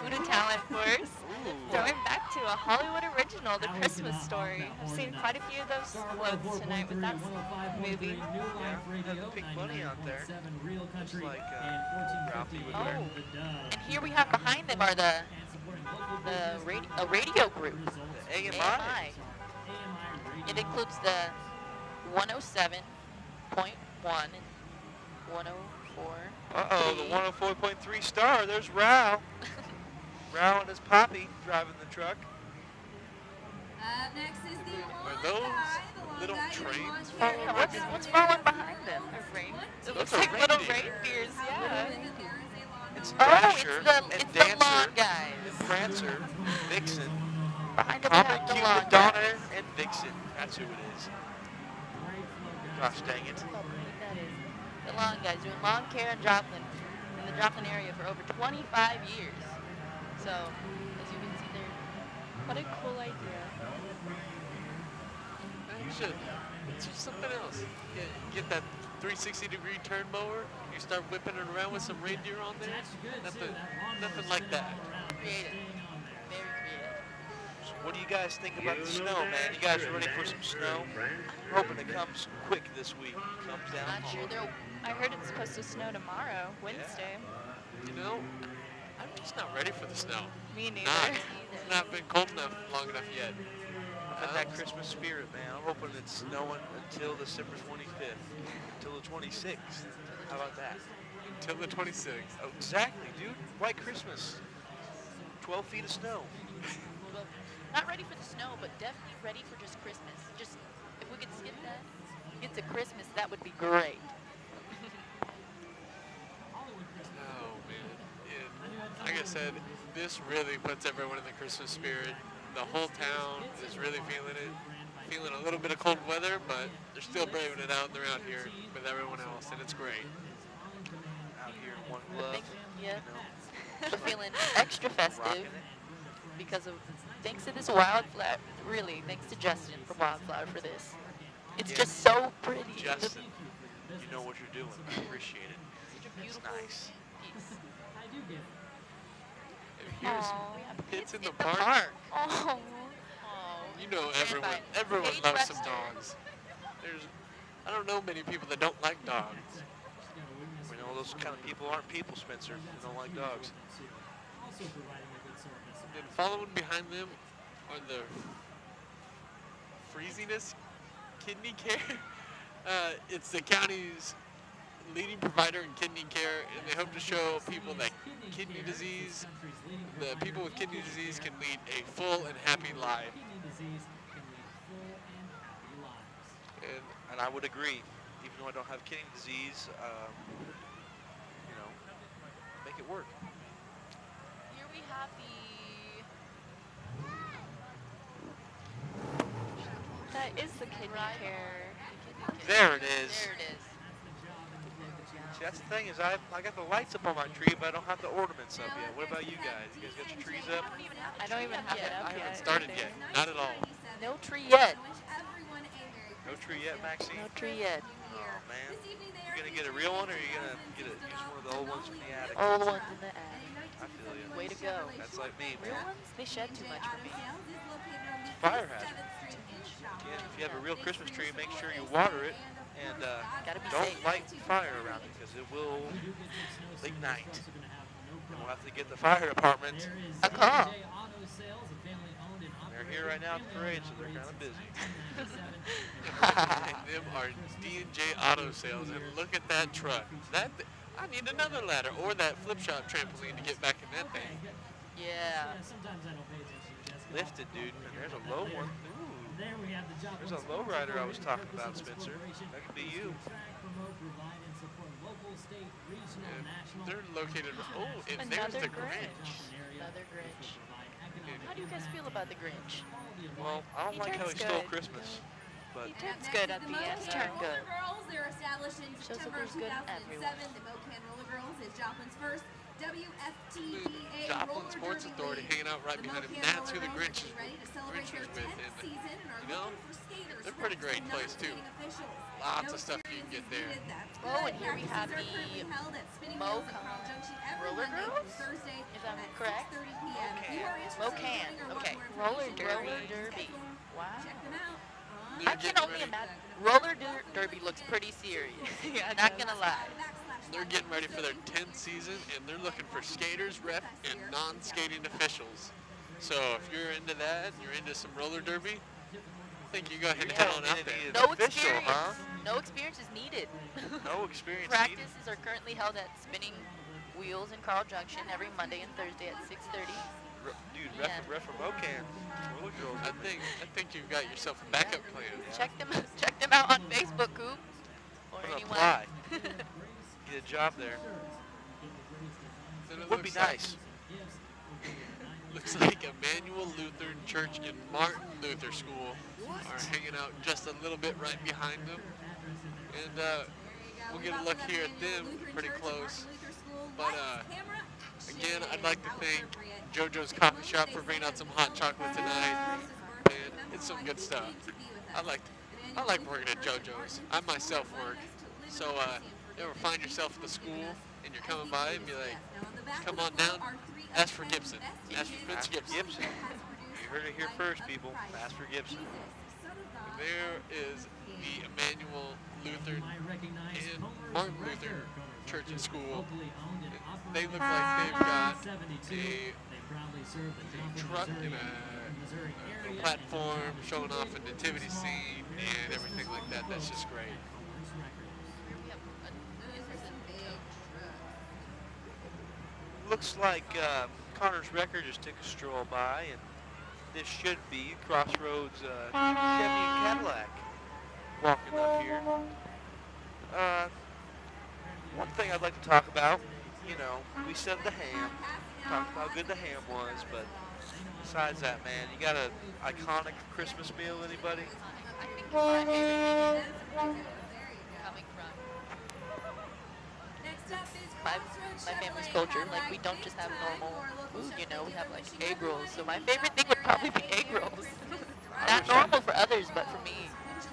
Food and Talent Force. Ooh. Throwing back to a Hollywood original, The Howie Christmas cannot Story. honk that I've horn seen tonight. quite a few of those Star floats tonight with 104.3, that 105.3, movie. New Life Yeah, Radio, had the Pink Bunny out there. 99.7 Real Country, like, and Ralphie 1450 would wear. The Dove. And here we have behind them are And supporting local business a radio group. results. The AMI. AMI. AMI Radio. It includes the 107.1 and 104. Uh-oh, the 104.3 Star. There's Rao. Rao and his poppy driving the truck. Up next is the Are lawn those guy. The lawn little guy doing trains? lawn Oh, care. yeah, what's following behind them? A rain. It Those looks are like little reindeer. reindeers, How yeah. good that there is a lawn It's mower. Oh, Thrasher it's the and lawn Dancer guys. and Prancer, Vixen, Behind them we Comet, have the Cupid, lawn Donna, guys. and Vixen. That's who it is. Gosh dang it. That is the lawn guys doing lawn care in Joplin, in the Joplin area for over 25 years. So, as you can see there, What a cool idea. You should. It's just something else. Get that 360-degree turn mower. You start whipping it around with some reindeer on there. Nothing like that. creative, very creative. So what do you guys think about the snow, man? You guys ready for some snow? I'm hoping it comes quick this week. Comes down Not sure hard. they're I heard it's supposed to snow tomorrow, Wednesday. You know, I'm just not ready for the snow. Me neither. It's not been cold enough long enough yet. Got that Christmas spirit, man. I'm hoping it's snowing until December 25th, until the 26th. How about that? Until the 26th. Oh, exactly, dude. White Christmas. 12 feet of snow. well, not ready for the snow, but definitely ready for just Christmas. Just if we could skip that, get to Christmas, that would be great. Oh, man. And like I said, this really puts everyone in the Christmas spirit. The whole town is really feeling it. Feeling a little bit of cold weather, but they're still braving it out and they're out here with everyone else, and it's great. Out here in one I glove. think, yeah, You know, we're feeling extra festive rocking it. because of thanks to this wildflower. Really, thanks to Justin from Wildflower for this. It's Yeah. just so pretty. Justin, you know what you're doing. I appreciate it. Such a It's beautiful nice. piece. I do get it. And here's Aw. Hits in It's the Park. Oh. You know Stand by. everyone Paige loves some Webster. dogs. I don't know many people that don't like dogs. We know those kind of people aren't people, Spencer. They don't like dogs. Also providing a good service. And then following behind them are the Freeziness Kidney Care. It's the county's leading provider in kidney care, and they hope to show people that kidney disease, the people with kidney disease can lead a full and happy life. Kidney disease can lead full and happy lives. And And I would agree. Even though I don't have kidney disease, you know, make it work. Here we have That is the kidney care. There it is. There it is. See, that's the thing is I got the lights up on my tree, but I don't have the ornaments up yet. What about you guys? You guys got your trees up? I don't even have it I up haven't yet. started yet. Not at all. No tree yet. No tree yet, Maxine? No tree yet. Oh, man. You gonna get a real one, or you gonna get use one of the old ones from the attic? All the ones in the attic. I feel you. Way to go. That's like me, Real man. ones? They shed too much for me. Fire hazard. Again, if you have a real Christmas tree, make sure you water it and Gotta be don't safe. light fire around it because it will ignite. And we'll have to get the fire department. A call. They're here right now at the parade, so they're kind of busy. behind them are D&J Auto Sales, and look at that truck. I need another ladder or that flip shop trampoline to get back in that thing. Yeah. Sometimes I don't pay attention, Jessica. Lifted, dude. And there's a low one. Ooh. There we have the Joplin There's a Sports lowrider I was Authority, talking about, Christmas Spencer. Corporation, That could be which you. can track, promote, provide, and support local, state, regional, And national, they're located. Oh, and Another there's the Grinch. Grinch. Another Grinch. How do you guys feel about the Grinch? Well, I don't He like how turns he stole good. Christmas, but He And up turns next good is at the the Mocan end. He's turned Roller good. Girls. They're established in Shows that September there's good in 2007. everyone. The Mocan Roller Girls is Joplin's first WFTDA Joplin Roller Sports Derby Authority league. hanging out right The behind him. Mocan That's Roller who the Girls are Grinch is, getting ready to celebrate Grinch their was with. 10th And, season and are you know, looking for skaters, they're pretty refs, great and place, too. non-skating officials. Lots No of stuff you can experience get is there. needed. That's Oh, good. and here we have Practices are currently the held at Spinning Wheels in Carl Mocan Junction every Roller Monday Girls, through Thursday if I'm at correct. 6:30 p.m. If you are interested in Mocan, joining or want okay. more Roller information, derby. Roller derby. Wow. check them out on They're I can getting only ready. imagine. Roller derby looks pretty serious. Yeah, it Not does. gonna lie. They're getting ready for their 10th season, and they're looking for skaters, ref, and non-skating officials. So if you're into that, and you're into some roller derby, I think you go ahead and You're head telling on me out they there. need No official, experience. huh? No experience is needed. No experience needed. Practices are currently held at Spinning Wheels in Carl Junction every Monday and Thursday at 6:30. Dude, Yeah. ref for Mocan. Roller Girls. I think you've got yourself a backup plan. Check them out on Facebook, Coop, or I'm gonna anyone. apply. Get a job there. Then it Would be looks like- nice. Looks like Emmanuel Lutheran Church and Martin Luther School are hanging out just a little bit right behind them. And we'll get a look here at them pretty close. But again, I'd like to thank JoJo's Coffee Shop for bringing out some hot chocolate tonight. And it's some good stuff. I like working at JoJo's. I myself work. So you ever find yourself at the school and you're coming by and be like, come on down, ask for Gibson. Ask for Vince Ask for Gibson. Gibson. You heard it here first, people. Ask for Gibson. There is the Emmanuel Lutheran and Martin Luther Church and School. They look like they've got a truck and a platform showing off a nativity scene and everything like that. That's just great. Looks like Connor's Wrecker just took a stroll by, and this should be Crossroads Chevy and Cadillac walking up here. One thing I'd like to talk about, we said the ham, talked about how good the ham was, but besides that, man, you got an iconic Christmas meal, anybody? I think my favorite thing is coming from my family's culture. Like, we don't just have normal food, we have like egg rolls. So my favorite thing would probably be egg rolls. Not normal for others, but for me,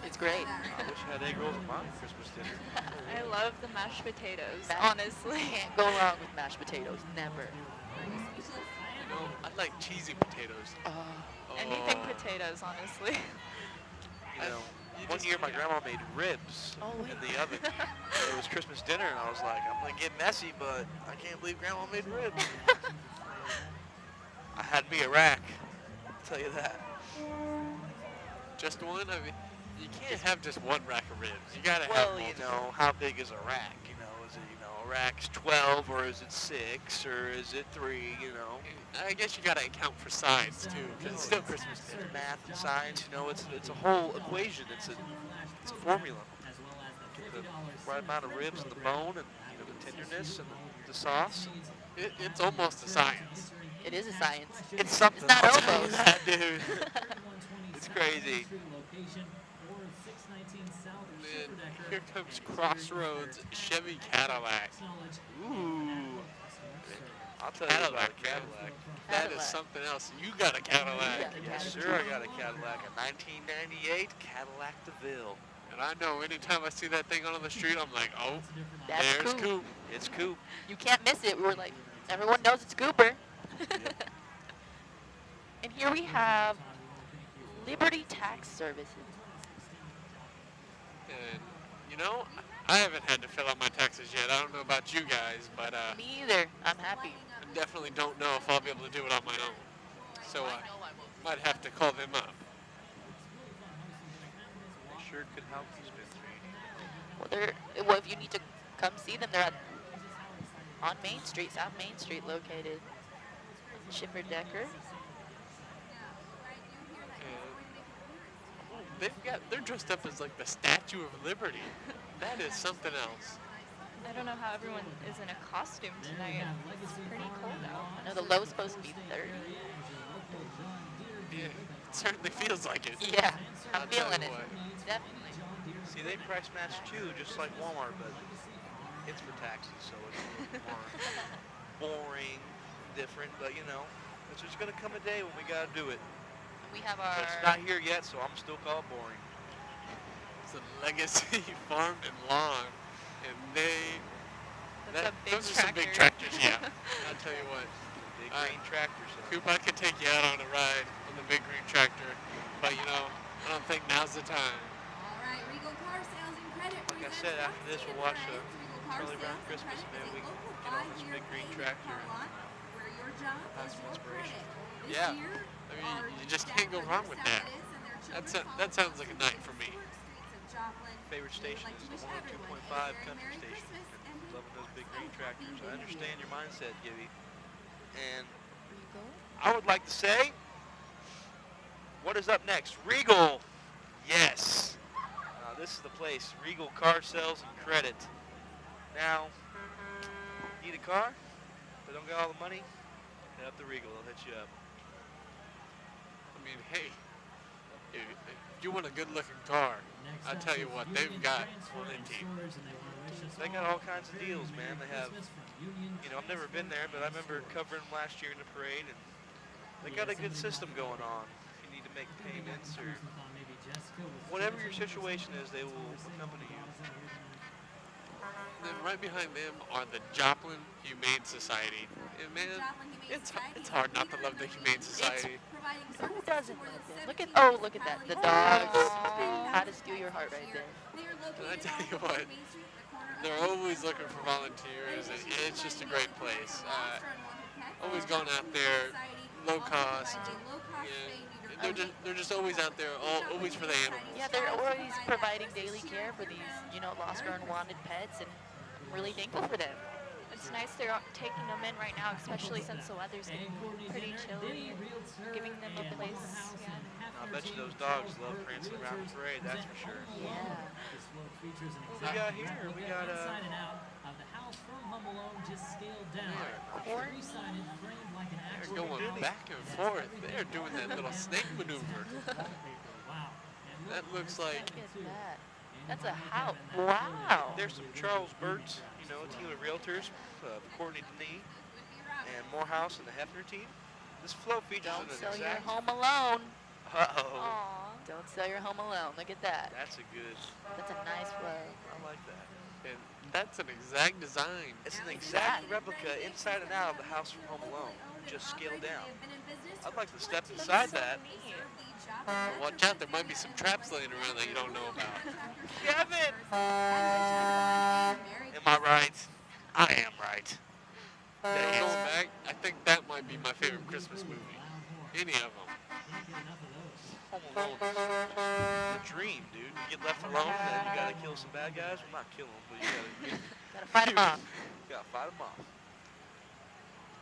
it's great. I wish I had egg rolls at my Christmas dinner. I love the mashed potatoes, Mashed- honestly. Can't go wrong with mashed potatoes. Never. You know, I like cheesy potatoes. Anything Oh. potatoes, honestly. One year my grandma made ribs Oh, wait. in the oven. It was Christmas dinner, and I was like, I'm gonna get messy, but I can't believe grandma made ribs. I had me a rack, I'll tell you that. Just one? I mean, you can't have just one rack of ribs. You gotta have Well, multiple. how big is a rack? Is it, a rack's 12, or is it 6, or is it 3, I guess you gotta account for sides too, because it's still Christmas dinner. Math and science, it's a whole equation. It's a formula. Get the right amount of ribs and the bone, and the tenderness and the sauce. It's almost a science. It is a science. It's something. It's not I'll tell you almost. that, dude. It's crazy. And here comes Crossroads Chevy Cadillac. Ooh. I'll tell you about a Cadillac. That is Cadillac. something else. You got a Cadillac. Yeah. Yes, sir. I got a Cadillac. A 1998 Cadillac DeVille. And I know anytime I see that thing on the street, I'm like, oh, That's there's Coop. Coop. It's coupe. You can't miss it. We're like, everyone knows it's Goober. And here we have Liberty Tax Services. And, I haven't had to fill out my taxes yet. I don't know about you guys, but Me either. I'm happy. I definitely don't know if I'll be able to do it on my own. So I might have to call them up. They sure could help you, Spencer. Well, if you need to come see them, they're on Main Street, South Main Street, located. Schiffer Decker. They're dressed up as like the Statue of Liberty. That is something else. I don't know how everyone is in a costume tonight. It's pretty cold out. I know the low's supposed to be 30. Yeah, it certainly feels like it. Yeah, I'm I'll tell feeling you it. what. Definitely. See, they price match too, just like Walmart, but it's for taxes, so it's a little bit more boring, different. But you know, it's just gonna come a day when we gotta do it. We have But it's our not here yet, so I'm still call it boring. It's a legacy farm and lawn, and That's a big those are some big tractor. tractors. Yeah, I'll tell you what. Big I- green tractor, so. Coop, I could take you out on a ride on the big green tractor, but you know, I don't think now's the time. All right, Regal Car Sales and Credit Like I presents said, after this Frosty we'll and watch Friends. Regal Car Charlie Brown Sales and Christmas, Credit and is then we a local get on this buy-here, big green pay-here tractor car and lot where your job have is some your inspiration. credit. This Yeah. year, I mean, our you just Dad can't go Brothers wrong with that. Saturdays and their children That follow sounds like a Frosty night through for the me. historic streets of Joplin. Favorite They would station like is to the wish everyone 102.5 a very country Merry station. Christmas and a Loving those big so green happy tractors. New I understand Year. your mindset, Gibby. And Regal. I would like to say, what is up next? Regal. Yes. This is the place. Regal Car Sales and Credit. Now, need a car, but don't got all the money? Head up to Regal. They'll hit you up. I mean, hey, if you want a good-looking car, I tell you what, they've got plenty. They got all kinds of deals, man. They have, you know, I've never been there, but I remember covering them last year in the parade, and they got a good system going on. If you need to make payments or whatever your situation is, they will accompany you. And then right behind them are the Joplin Humane Society. And man, Joplin Humane it's Society is hard a not to leader love in the the Humane region, Society. providing Who services doesn't to more love than them? Look at 17 look at that. The municipalities dogs. across How the to steal your heart right there. They are And I located tell off you of what, Main Street, the corner of they're Main always and looking for Boulevard. volunteers, and In addition to it's just a providing great daily care place. for lost or unwanted pets, Always the going out Joplin there, Humane Society low also cost. provides a low-cost Yeah, spay-neuter they're just always out there, always for the animals. Yeah, they're always providing daily care for these, you know, lost or unwanted pets, and I'm really thankful for them. It's nice they're taking them in right now, especially since the weather's getting pretty chilly. Giving them a place. Yeah. I bet you those dogs love prancing around the parade, that's for sure. Yeah. What we got here? We got inside and out of the house from Home Alone, just scaled down. Corn. Three-sided, framed like an They're actual going house. back and forth. They're doing that little snake maneuver. Wow. And That looks like Look at that. That's a house. Wow. There's some Charles Burt's, you know, a team of realtors, Courtney Denee, and Morehouse and the Hefner team. This flow features Don't an sell your exact. home alone. Uh-oh. Aww. Don't sell your home alone. Look at that. That's a good. That's a nice flow. I like that. and that's an exact design. It's an exact replica inside and out of the house from Home Alone, just scaled down. I'd like to step inside that. But watch out, there might be some traps laying around that you don't know about. Kevin! Am I right? I am right. Going back, I think that might be my favorite Christmas movie. Any of them. Home Alone. The dream, dude. You get left alone, and you gotta kill some bad guys. Well, not kill them, but you Gotta fight them off. gotta fight them off.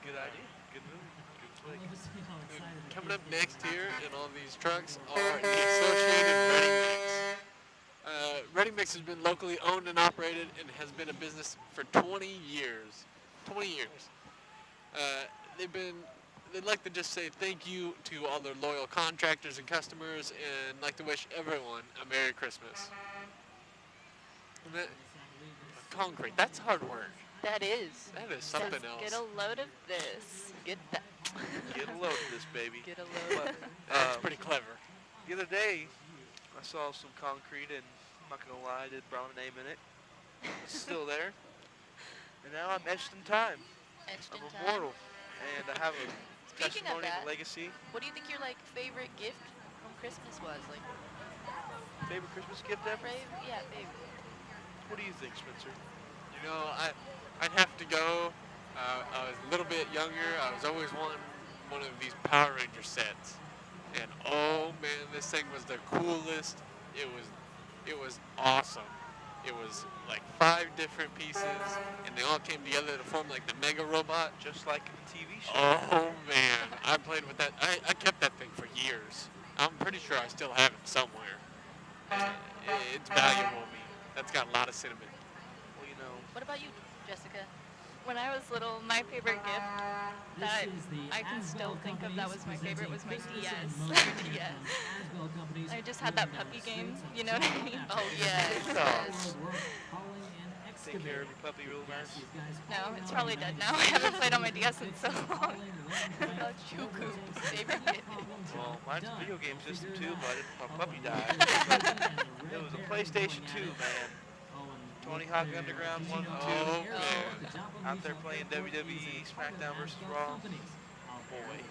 Good idea. Good movie. Good flick. Coming up next here in all these trucks are the Associated Ready Mix. Ready Mix has been locally owned and operated and has been a business for 20 years. 20 years. They'd like to just say thank you to all their loyal contractors and customers, and like to wish everyone a Merry Christmas. And concrete, that's hard work. That is. That is something Get else. a load of this. Get that. Get a load of this, baby. Get a load. But, That's pretty clever. the other day, I saw some concrete, and I'm not gonna lie, I did brown name in it. It's still there. And now I'm etched in time. Etched I'm in time. immortal. And I have a Speaking of testimony that, and legacy. what do you think your like favorite gift from Christmas was? Like, Favorite Christmas gift ever? yeah, favorite. What do you think, Spencer? You know, I'd have to go. I was a little bit younger. I was always wanting one of these Power Ranger sets, and oh man, this thing was the coolest. It was awesome. It was like 5 different pieces, and they all came together to form like the Mega Robot. Just like in the TV show. Oh man, I played with that. I kept that thing for years. I'm pretty sure I still have it somewhere. It's valuable to me. That's got a lot of cinnamon. Well, you know, What about you, Jessica? When I was little, my favorite gift that This is the I can still Asbel think of that was Companies my favorite was my presenting DS. Christmas and motion here Yes. from Asbel Companies I just had that moving down puppy the game, streets of you know what I Tampa mean? after Oh, years yes, of yes. hard work, hauling and Take care of excavating. your puppy real Yes, nice. these guys No, all it's around probably the dead United now. I States haven't played on my moving, DS in so fixing, long. hauling, laying What pipe, about you, Coop? rotating, some Favorite no gift? problem Well, job mine's a done. video game Go system figure too, it but out. my puppy Automotive died. is But Snoopy and the it Red was a Bear PlayStation going at 2, it. man. Oh, and Tony look Hawk there, Underground 1 casino and Oh, 2. airport. man. The Joplin Out there Regional playing Airport is WWE, a part of SmackDown vs. Asbel Raw. Companies. Out there, Boy, I did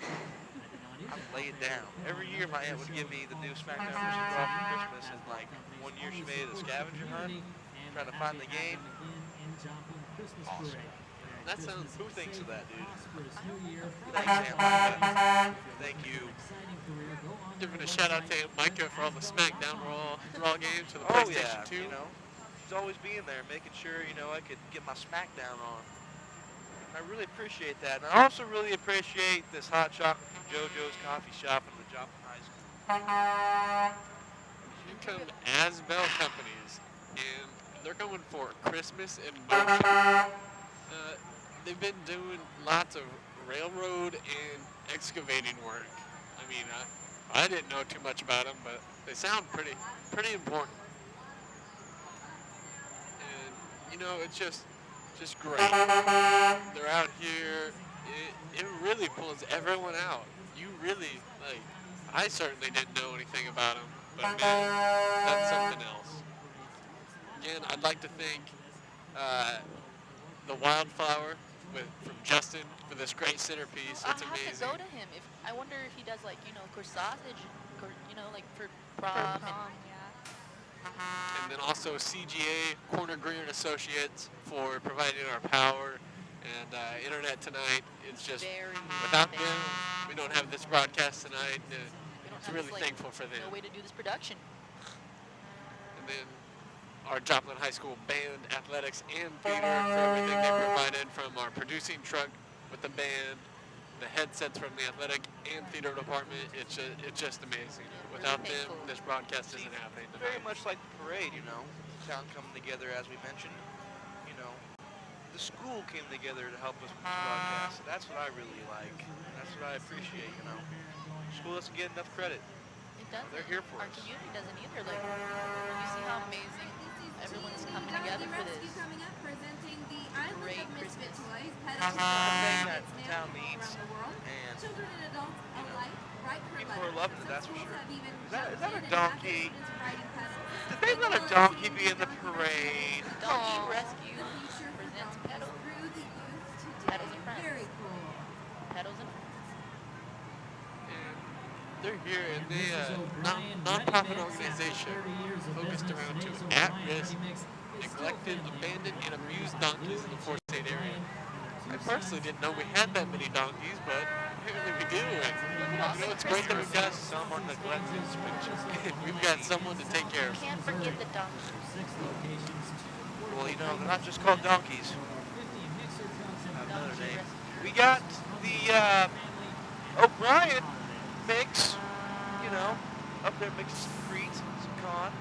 not either. I'd Out lay it there, down. put on Every year another my aunt air would show give me the new called SmackDown Christmas vs. Raw for Inside. Christmas, and Asbel like Companies 1 year she always made it a supports the scavenger hunt, community and trying to the find happy the game. Advent in Joplin Christmas Awesome. Parade. Merry That Christmas sounds- and Who a thinks of safe that, and dude? prosperous I New don't Year know. from Thanks, Asbel Aunt Micah. Companies. If you're Thank looking you. for an exciting career, go on Giving their a shout out website, to Micah for all the SmackDown www.asbel.com. Raw games for the Oh PlayStation yeah, 2. she's always being there, making sure I could get my SmackDown on. I really appreciate that, and I also really appreciate this hot chocolate from JoJo's Coffee Shop in the Joplin High School. Here come Asbel Companies, and they're going for Christmas in motion. They've been doing lots of railroad and excavating work. I mean, I didn't know too much about them, but they sound pretty important. And it's just great. They're out here. It really pulls everyone out. You really like. I certainly didn't know anything about them, but man, that's something else. Again, I'd like to thank the Wildflower from Justin for this great centerpiece. I It's have to amazing. go to him. If I wonder if he does like corsage, like for For prom. prom, yeah. And then also CGA, Corner Greer and Associates, for providing our power and internet tonight. It's just, Very without thankful. them, we don't have this broadcast tonight. We don't It's have really this, thankful for them. no way to do this production. And then our Joplin High School band, athletics, and theater for everything they provided, from our producing truck with the band, the headsets from the athletic and theater department. It's just amazing. Without them, thankful. this broadcast isn't happening Very tonight. much like the parade, town coming together as we mentioned. The school came together to help us with this broadcast. So that's what I really like. That's what I appreciate. School doesn't get enough credit. It does. They're here for Our us. community doesn't either. Like, you see how amazing everyone's coming together for Rescue this. coming up, presenting the Island Great of Misfit Christmas. Toys, It's pedals a thing that it's the now town all needs, around the world. and Children and adults alike write her people letters. are loving it, Some that's for schools sure. have even Is that jumped a in and have donkey? their students writing pedals. Did they let a donkey be in the parade? Donkey Aw. Rescue The future for presents donkeys pedals, through the youth today. Pedals and friends. Very cool. pedals and friends. And they're here, and And they this is O'Brien non-profit Ready Mix. organization After 30 years of focused business, around today's to O'Brien at-risk, Ready Mix is still neglected, family-owned abandoned, and operated abused by donkeys Lou in the and Fort Jake State area. O'Brien and I their two personally sons, didn't know we Kyle had and that many donkeys, but apparently we do. And it's great that we've got Some are neglected. we've got someone to take care of. Can't forget the donkeys. 6 locations, 2 Well, they're not just called donkeys. 50 mixer trucks and Have another Donkey name. Rescue. We got the O'Brien mix, up there mixing some Creeds, some con.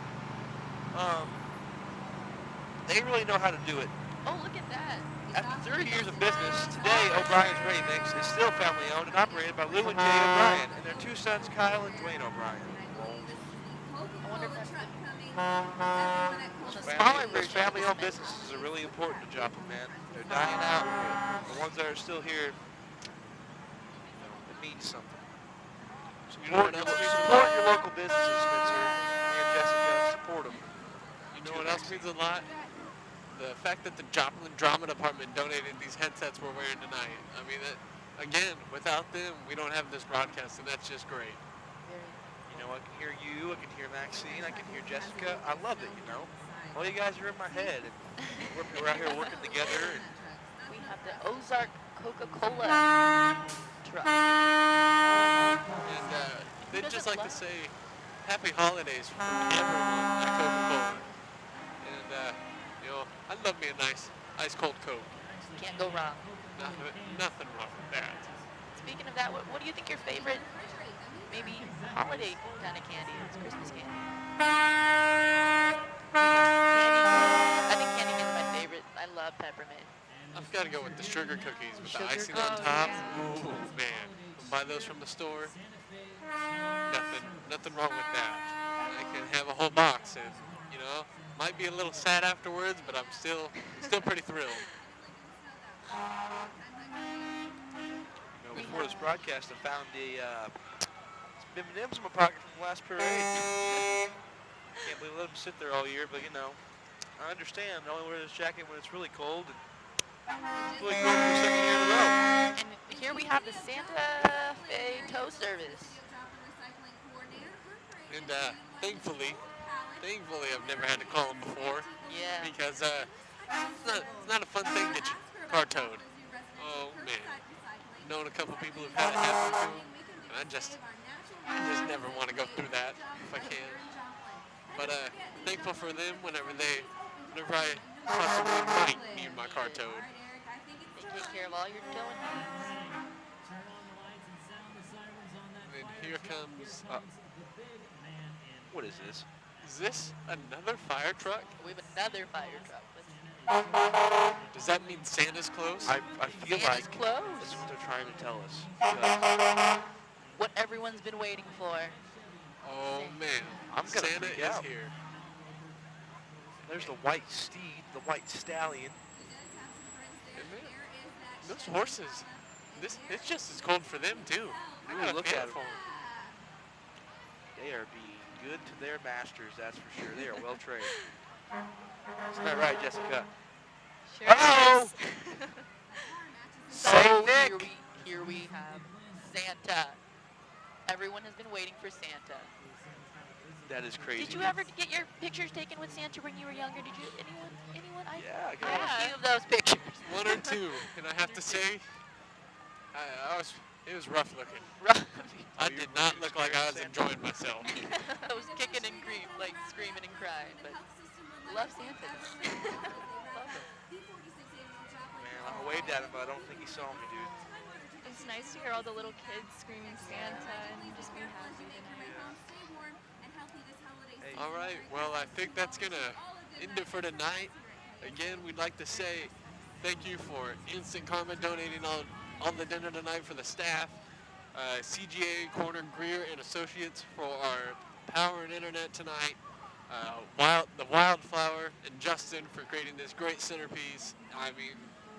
They really know how to do it. Oh, look at that. After 30 years of business, today O'Brien's Ready Mix is still family owned and operated by Lou and Jay O'Brien and their two sons, Kyle and Dwayne O'Brien. I wonder if that's Those family owned businesses are really important to Joplin, man. They're dying out. The ones that are still here, it means something. Support your local businesses, Spencer and Jessica. Support them. You know what else means a lot? The fact that the Joplin Drama Department donated these headsets we're wearing tonight. I mean, again, without them, we don't have this broadcast, and that's just great. I can hear you, I can hear Maxine, I can hear Jessica. I love it, All you guys are in my head. And we're out here working together. And We have the Ozark Coca-Cola truck. And they'd doesn't just like to love- say happy holidays from everyone at Coca-Cola. And, I love me a nice ice cold Coke. Can't go wrong. Nothing wrong with that. Speaking of that, what do you think your favorite, maybe holiday kind of candy is? Christmas candy? Candy. I think candy is my favorite. I love peppermint. I've got to go with with the sugar cookies with the Sugar icing on cookies. top. Yeah. Ooh, man. Buy those from the store. Nothing wrong with that. I can have a whole box and, might be a little sad afterwards, but I'm still pretty thrilled. Before this broadcast, I found some M&Ms in my pocket from the last parade. Can't believe I let them sit there all year, but I understand. I only wear this jacket when it's really cold. And it's really cold for the second year in a row. And here we have the Santa Fe tow service. And thankfully, I've never had to call them before Yeah. because it's not a fun thing to get your car towed. Oh man, I've known a couple people who've had it happen to them, and I just never want to go through that if I can. But thankful for them whenever I possibly might need my car towed. They take care of all your towing needs. Turn on the lights and sound the sirens on that. And here comes. What is this? Is this another fire truck? We have another fire truck. Does that mean Santa's close? I feel Santa's like close. this is what they're trying to tell us. Because What everyone's been waiting for. Oh man, I'm gonna Santa freak is out. here. there's the white steed, the white stallion. And man, those horses, it's just as cold for them too. I Ooh, got a look fan at 'em. for 'em. They are being good to their masters, that's for sure. They are well trained. Isn't that right, Jessica? Sure Uh-oh! is. So Nick! here we have Santa. Everyone has been waiting for Santa. That is crazy. Did you ever get your pictures taken with Santa when you were younger? Did you? Anyone? Yeah, I I got have Yeah. a few of those pictures. One or two, and I have to say, it was rough looking. I you- did not you look like I was scared, enjoying myself. I was kicking and screaming and crying, but love Santa. Love it. Man, I waved at him, but I don't think he saw me, dude. It's nice to hear all the little kids screaming Santa and just be happy tonight. Hey. All right, well, I think that's going to end it for tonight. Again, we'd like to say thank you for Instant Karma donating all the dinner tonight for the staff. CGA, Corner, Greer, and Associates for our power and internet tonight. The Wildflower and Justin for creating this great centerpiece. I mean,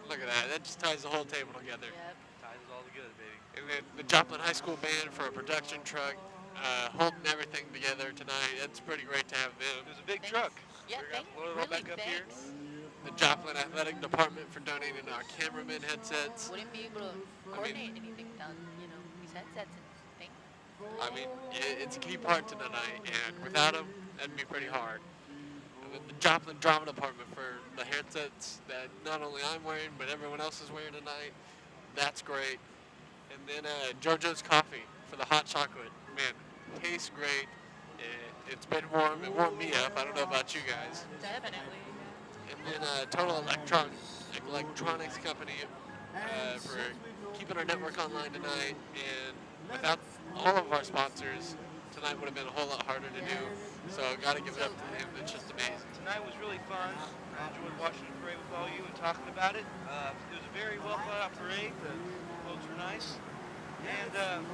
look at that. That just ties the whole table together. Yep. Ties us all together, baby. And then the Joplin High School Band for a production truck, holding everything together tonight. It's pretty great to have them. It was a big Thanks. truck. Yeah, We're gonna have to load it all really back up here. thanks. The Joplin Athletic Department for donating our cameraman headsets. Wouldn't be able to coordinate anything without, these headsets and things. I mean, it's a key part to tonight, and without them, that'd be pretty hard. And then the Joplin Drama Department for the headsets that not only I'm wearing, but everyone else is wearing tonight. That's great. And then JoJo's Coffee for the hot chocolate. Man, tastes great. It's been warm. It warmed me up. I don't know about you guys. Definitely. And then Total Electronics Company for keeping our network online tonight. And without all of our sponsors, tonight would have been a whole lot harder to do. So got to give it up to him. It's just amazing. Tonight was really fun. I enjoyed watching the parade with all you and talking about it. It was a very well thought out parade. The folks were nice. And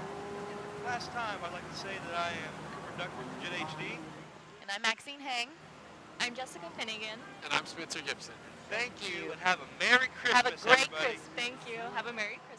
last time, I'd like to say that I am Cooper Duckworth from Jet HD. And I'm Maxine Hang. I'm Jessica Finnegan. And I'm Spencer Gibson. Thank you, and have a Merry Christmas, Have a great everybody. Christmas. Thank you. Have a Merry Christmas.